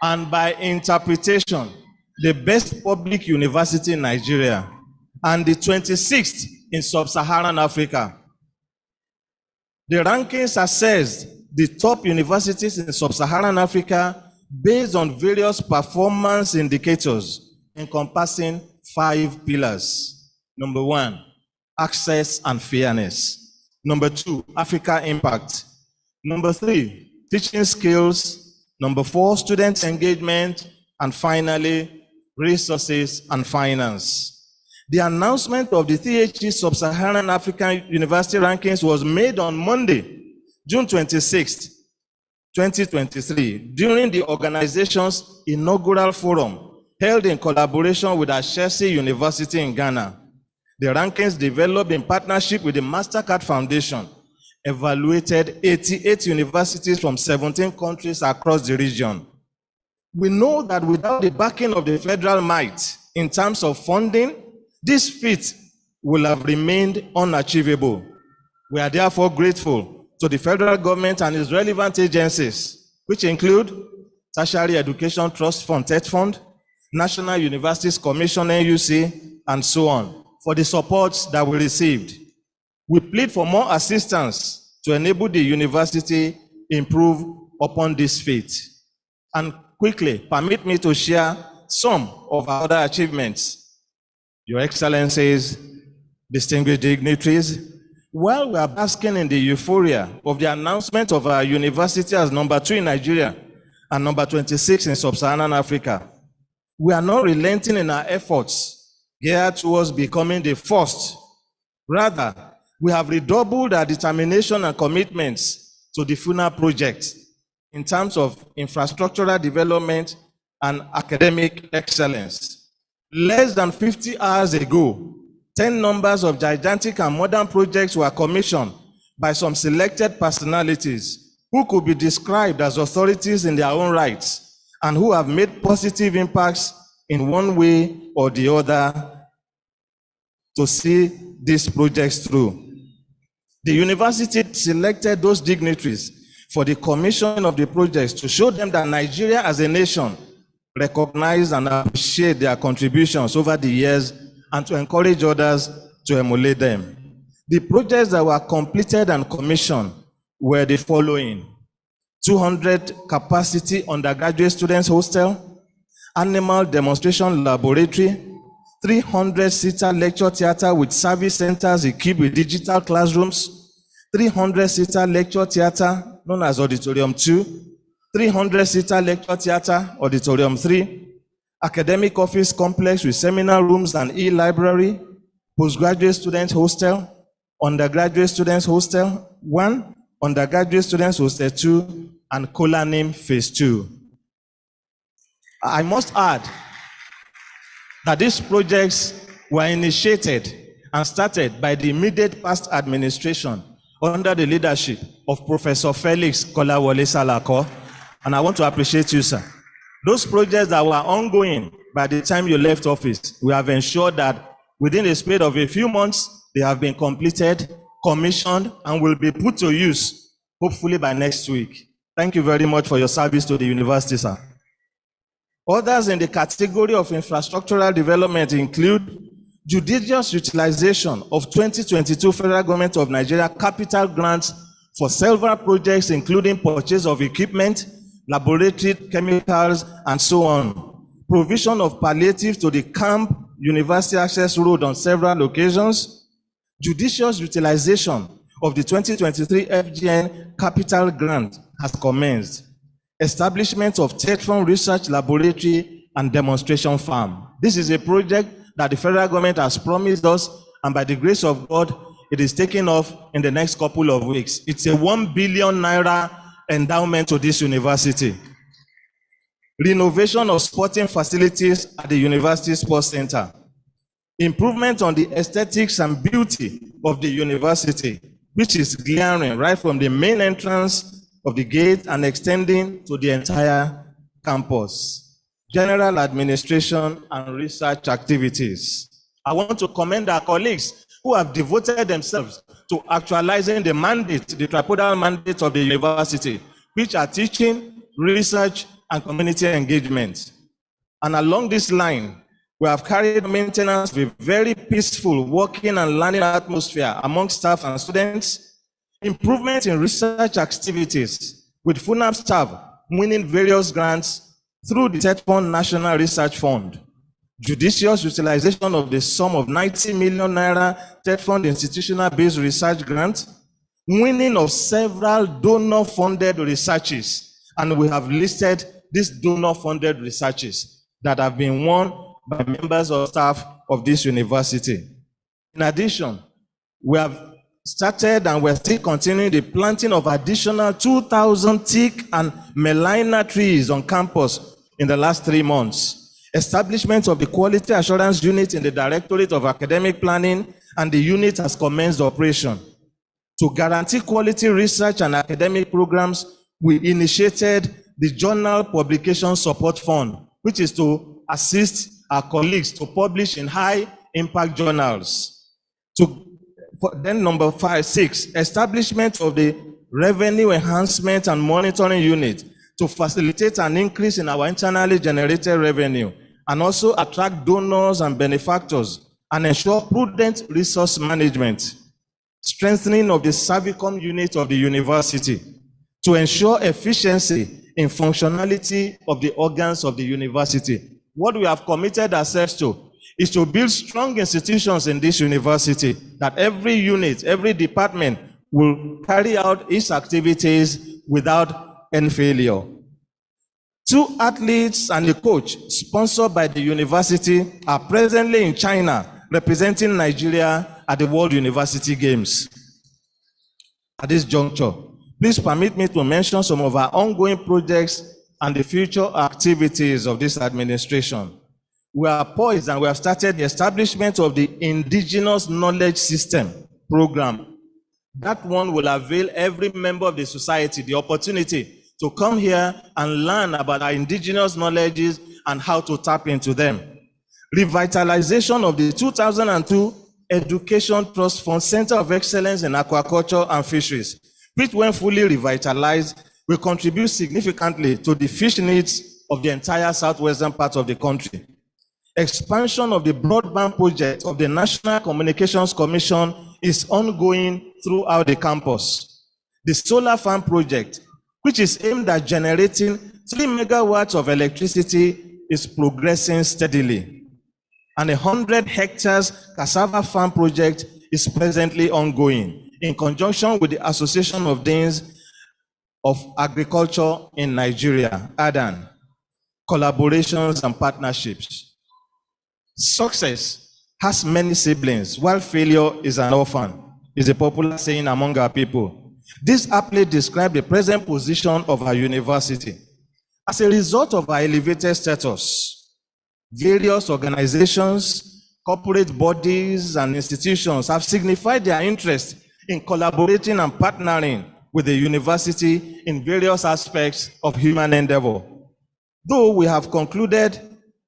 [SPEAKER 14] And by interpretation, the best public university in Nigeria, and the 26th in Sub-Saharan Africa. The rankings assessed the top universities in Sub-Saharan Africa based on various performance indicators encompassing 5 pillars. Number 1, access and fairness. Number 2, Africa impact. Number 3, teaching skills. Number 4, student engagement. And finally, resources and finance. The announcement of the THE Sub-Saharan African University rankings was made on Monday, June 26, 2023, during the organization's inaugural forum held in collaboration with Ashesi University in Ghana. The rankings, developed in partnership with the MasterCard Foundation, evaluated 88 universities from 17 countries across the region. We know that without the backing of the federal might in terms of funding, this feat will have remained unachievable. We are therefore grateful to the federal government and its relevant agencies, which include Tertiary Education Trust Fund, TET Fund, National Universities Commission, NUC, and so on, for the support that we received. We plead for more assistance to enable the university improve upon this feat. And quickly, permit me to share some of our other achievements. Your Excellencies, distinguished dignitaries, while we are basking in the euphoria of the announcement of our university as number 2 in Nigeria and number 26 in Sub-Saharan Africa, we are not relenting in our efforts geared towards becoming the first. Rather, we have redoubled our determination and commitments to the Funaab project in terms of infrastructural development and academic excellence. Less than 50 hours ago, 10 numbers of gigantic and modern projects were commissioned by some selected personalities who could be described as authorities in their own rights and who have made positive impacts in one way or the other to see these projects through. The university selected those dignitaries for the commission of the projects to show them that Nigeria as a nation recognize and appreciate their contributions over the years and to encourage others to emulate them. The projects that were completed and commissioned were the following: 200 capacity undergraduate students hostel, animal demonstration laboratory, 300-seater lecture theater with service centers equipped with digital classrooms, 300-seater lecture theater known as Auditorium 2, 300-seater lecture theater, Auditorium 3, academic office complex with seminar rooms and e-library, postgraduate students hostel, undergraduate students hostel 1, undergraduate students hostel 2, and Kolanim Phase 2. I must add that these projects were initiated and started by the immediate past administration under the leadership of Professor Felix Kolawole Salako. And I want to appreciate you, sir. Those projects that were ongoing by the time you left office, we have ensured that within a space of a few months, they have been completed, commissioned, and will be put to use, hopefully by next week. Thank you very much for your service to the university, sir. Others in the category of infrastructural development include judicious utilization of 2022 Federal Government of Nigeria capital grants for several projects, including purchase of equipment, laboratory chemicals, and so on. Provision of palliatives to the camp university access road on several occasions. Judicious utilization of the 2023 FGN capital grant has commenced. Establishment of TET Fund research laboratory and demonstration farm. This is a project that the federal government has promised us, and by the grace of God, it is taking off in the next couple of weeks. It's a 1 billion naira endowment to this university. Renovation of sporting facilities at the University Sports Center. Improvement on the aesthetics and beauty of the university, which is glaring right from the main entrance of the gate and extending to the entire campus. General administration and research activities. I want to commend our colleagues who have devoted themselves to actualizing the mandate, the tripodal mandate of the university, which are teaching, research, and community engagement. And along this line, we have carried maintenance with very peaceful working and learning atmosphere among staff and students, improvement in research activities with Funaab staff winning various grants through the TETFund National Research Fund, judicious utilization of the sum of 90 million naira TETFund institutional-based research grant, winning of several donor-funded researches, and we have listed these donor-funded researches that have been won by members of staff of this university. In addition, we have started and we're still continuing the planting of additional 2,000 teak and melina trees on campus in the last 3 months. Establishment of the Quality Assurance Unit in the Directorate of Academic Planning, and the unit has commenced operation. To guarantee quality research and academic programs, we initiated the Journal Publication Support Fund, which is to assist our colleagues to publish in high-impact journals. Then number 6, establishment of the Revenue Enhancement and Monitoring Unit to facilitate an increase in our internally generated revenue and also attract donors and benefactors and ensure prudent resource management. Strengthening of the Servicom unit of the university to ensure efficiency in functionality of the organs of the university. What we have committed ourselves to is to build strong institutions in this university, that every unit, every department will carry out its activities without any failure. 2 athletes and a coach sponsored by the university are presently in China representing Nigeria at the World University Games. At this juncture, please permit me to mention some of our ongoing projects and the future activities of this administration. We are poised and we have started the establishment of the Indigenous Knowledge System program. That one will avail every member of the society the opportunity to come here and learn about our indigenous knowledges and how to tap into them. Revitalization of the 2002 Education Trust Fund Center of Excellence in Aquaculture and Fisheries, which when fully revitalized will contribute significantly to the fish needs of the entire southwestern part of the country. Expansion of the broadband project of the National Communications Commission is ongoing throughout the campus. The solar farm project, which is aimed at generating 3 megawatts of electricity, is progressing steadily. And a 100 hectares cassava farm project is presently ongoing in conjunction with the Association of Deans of Agriculture in Nigeria, ADAN. Collaborations and partnerships. Success has many siblings, while failure is an orphan, is a popular saying among our people. This aptly describes the present position of our university. As a result of our elevated status, various organizations, corporate bodies, and institutions have signified their interest in collaborating and partnering with the university in various aspects of human endeavor. Though we have concluded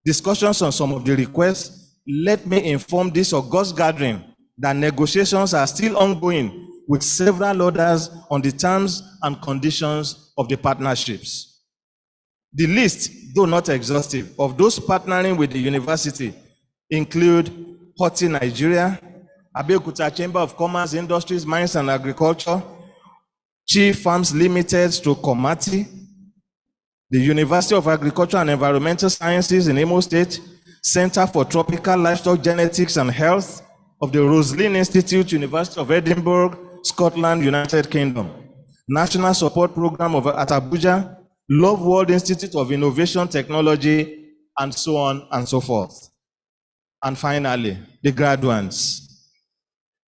[SPEAKER 14] discussions on some of the requests, let me inform this august gathering that negotiations are still ongoing with several others on the terms and conditions of the partnerships. The list, though not exhaustive, of those partnering with the university include Horti Nigeria, Abeokuta Chamber of Commerce, Industries, Mines and Agriculture, Chief Farms Limited Komati, the University of Agriculture and Environmental Sciences in Imo State, Center for Tropical Livestock Genetics and Health of the Roslin Institute, University of Edinburgh, Scotland, United Kingdom, National Support Program at Abuja, Love World Institute of Innovation Technology, and so on and so forth. And finally, the graduates.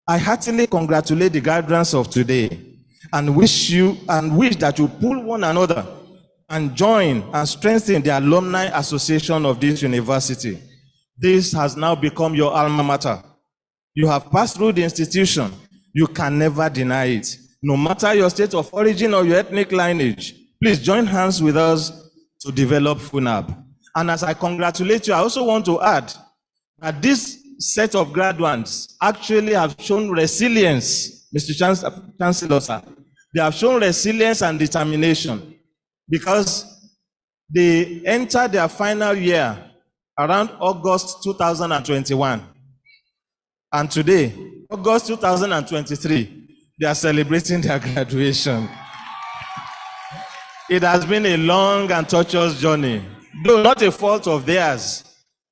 [SPEAKER 14] I heartily congratulate the graduates of today and wish that you pull one another and join and strengthen the Alumni Association of this university. This has now become your alma mater. You have passed through the institution. You can never deny it. No matter your state of origin or your ethnic lineage, please join hands with us to develop Funaab. And as I congratulate you, I also want to add that this set of graduates actually have shown resilience, Mr. Chancellor, sir. They have shown resilience and determination because they entered their final year around August 2021. And today, August 2023, they are celebrating their graduation. It has been a long and tortuous journey, though not a fault of theirs,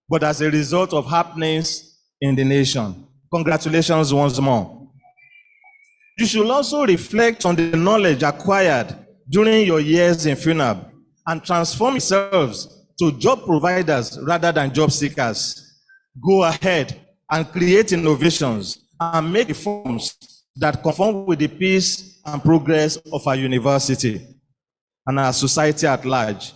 [SPEAKER 14] but as a result of happenings in the nation. Congratulations once more. You should also reflect on the knowledge acquired during your years in Funaab and transform yourselves to job providers rather than job seekers. Go ahead and create innovations and make reforms that conform with the peace and progress of our university and our society at large.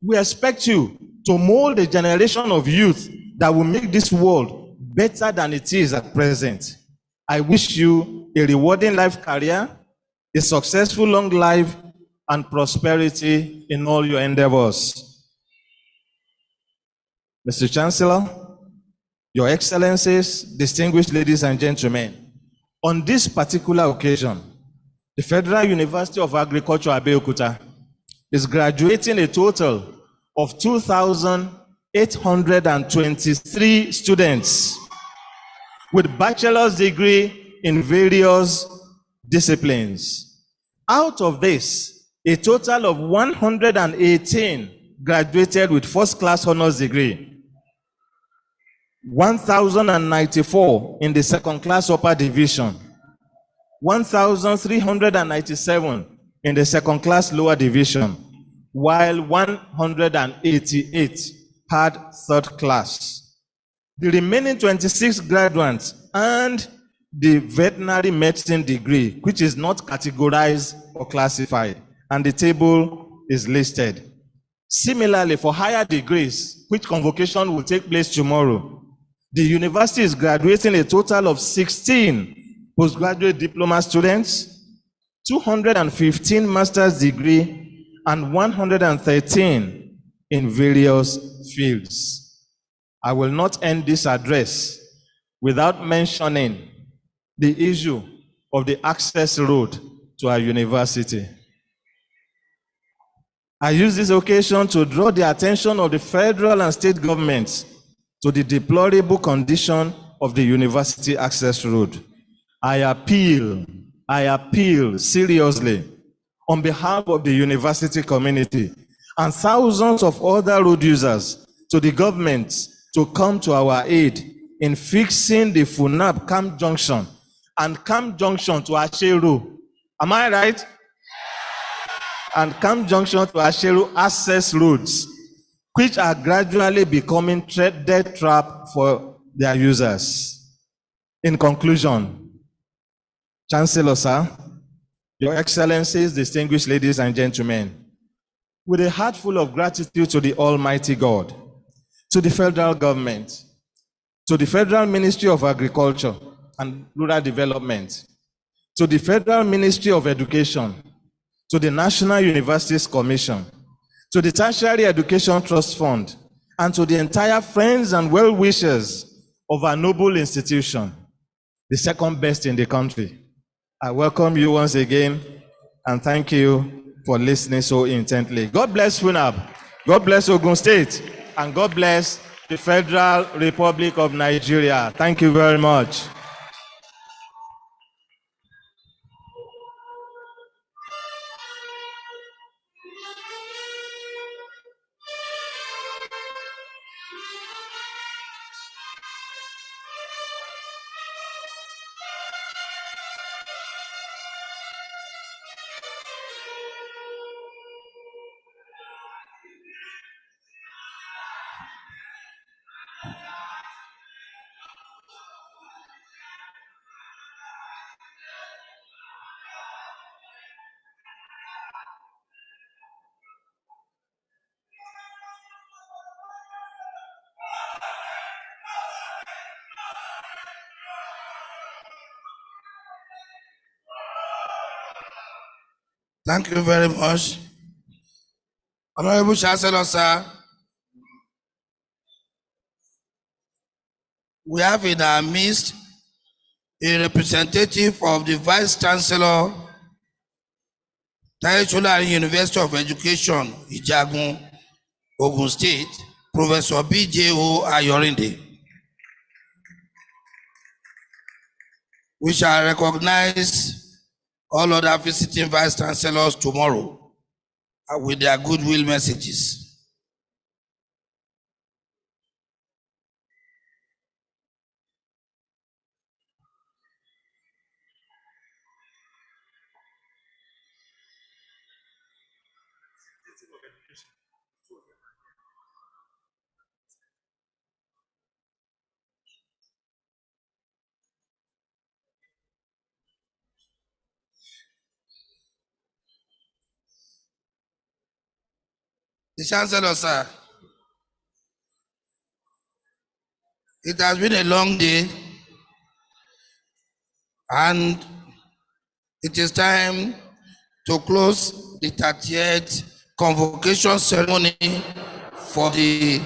[SPEAKER 14] We expect you to mold a generation of youth that will make this world better than it is at present. I wish you a rewarding life career, a successful long life, and prosperity in all your endeavors. Mr. Chancellor, Your Excellencies, distinguished ladies and gentlemen, on this particular occasion, the Federal University of Agriculture, Abeokuta, is graduating a total of 2,823 students with bachelor's degree in various disciplines. Out of this, a total of 118 graduated with first-class honors degree, 1,094 in the second-class upper division, 1,397 in the second-class lower division, while 188 had third class. The remaining 26 graduates earned the veterinary medicine degree, which is not categorized or classified, and the table is listed. Similarly, for higher degrees, which convocation will take place tomorrow, the university is graduating a total of 16 postgraduate diploma students, 215 master's degree, and 113 in various fields. I will not end this address without mentioning the issue of the access road to our university. I use this occasion to draw the attention of the federal and state governments to the deplorable condition of the university access road. I appeal seriously on behalf of the university community and thousands of other road users to the government to come to our aid in fixing the Funaab Camp Junction and Camp Junction to Asheru. Am I right? And Camp Junction to Asheru access roads, which are gradually becoming death trap for their users. In conclusion, Chancellor, sir, Your Excellencies, distinguished ladies and gentlemen, with a heart full of gratitude to the Almighty God, to the federal government, to the Federal Ministry of Agriculture and Rural Development, to the Federal Ministry of Education, to the National Universities Commission, to the Tertiary Education Trust Fund, and to the entire friends and well-wishers of our noble institution, the second best in the country. I welcome you once again and thank you for listening so intently. God bless Funaab, God bless Ogun State, and God bless the Federal Republic of Nigeria. Thank you very much.
[SPEAKER 3] Thank you very much. Honorable Chancellor, sir, we have in our midst a representative of the Vice Chancellor, Chancellor University of Education, Ijagun, Ogun State, Professor B.J.O. Ayorinde. We shall recognize all other visiting Vice Chancellors tomorrow with their goodwill messages. The Chancellor, sir, it has been a long day, and it is time to close the 30th convocation ceremony for the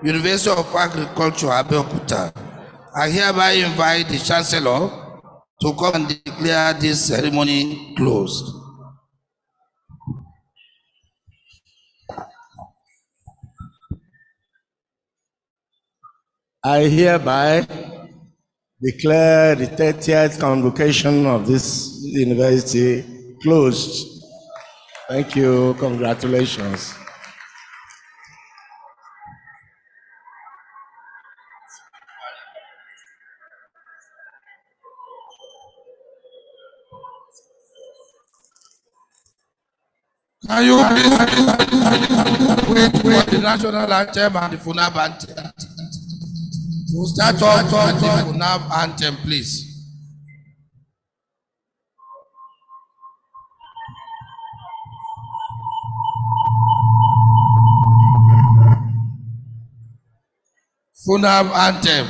[SPEAKER 3] University of Agriculture, Abeokuta. I hereby invite the Chancellor to come and declare this ceremony closed.
[SPEAKER 4] I hereby declare the 30th convocation of this university closed. Thank you. Congratulations.
[SPEAKER 3] Can you please wait for the national anthem and the Funaab anthem? We'll start off with the Funaab anthem, please. Funaab anthem.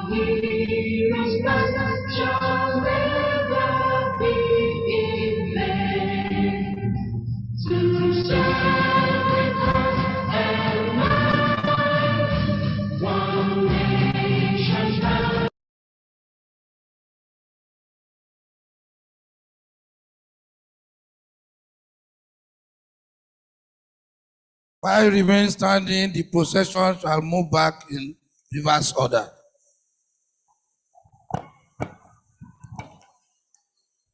[SPEAKER 2] heroes' blood shall never be in vain. To serve with heart and mind, one nation's bound.
[SPEAKER 3] While remain standing, the procession shall move back in reverse order.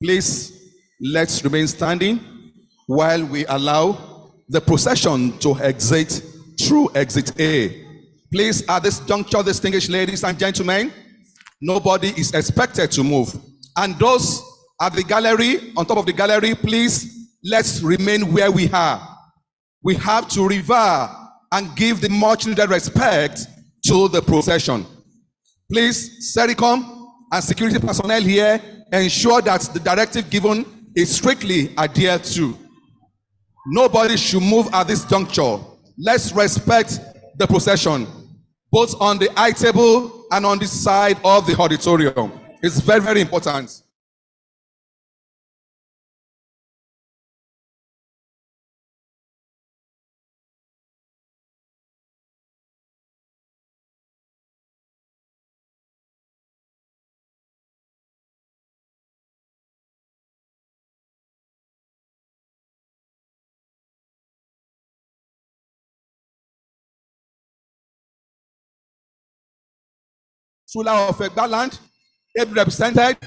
[SPEAKER 1] Please, let's remain standing while we allow the procession to exit through exit A. Please, at this juncture, distinguished ladies and gentlemen, nobody is expected to move. And those at the gallery, on top of the gallery, please, let's remain where we are. We have to revere and give the much needed respect to the procession. Please, Sericom and security personnel here ensure that the directive given is strictly adhered to. Nobody should move at this juncture. Let's respect the procession, both on the eye table and on the side of the auditorium. It's very, very important. Sula of Egbaland, represented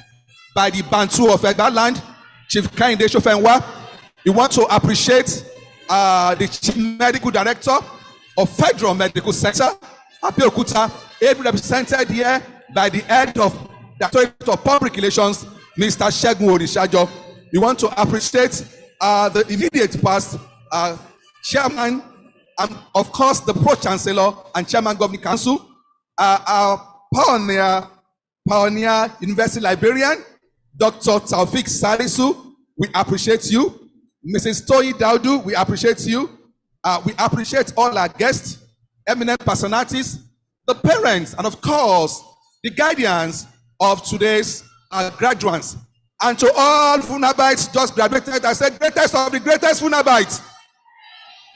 [SPEAKER 1] by the Bantu of Egbaland, Chief Kainde Shofenwa. We want to appreciate the Chief Medical Director of Federal Medical Center, Abeokuta, represented here by the head of the Director of Public Relations, Mr. Segun Orishajo. We want to appreciate the immediate past Chairman, and of course the Pro-Chancellor and Chairman Governing Council, our pioneer University Librarian, Dr. Taufik Salisu, we appreciate you. Mrs. Toyi Daudu, we appreciate you. We appreciate all our guests, eminent personalities, the parents, and of course, the guardians of today's graduates. And to all Funabites just graduated, I said, greatest of the greatest Funabites.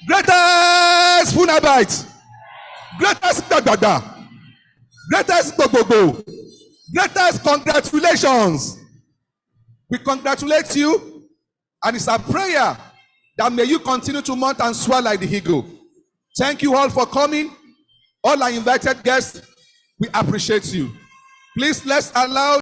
[SPEAKER 1] Greatest Funabites. Greatest Dada. Greatest Bobobo. Greatest congratulations. We congratulate you, and it's our prayer that may you continue to mount and soar like the eagle. Thank you all for coming. All our invited guests, we appreciate you. Please, let's allow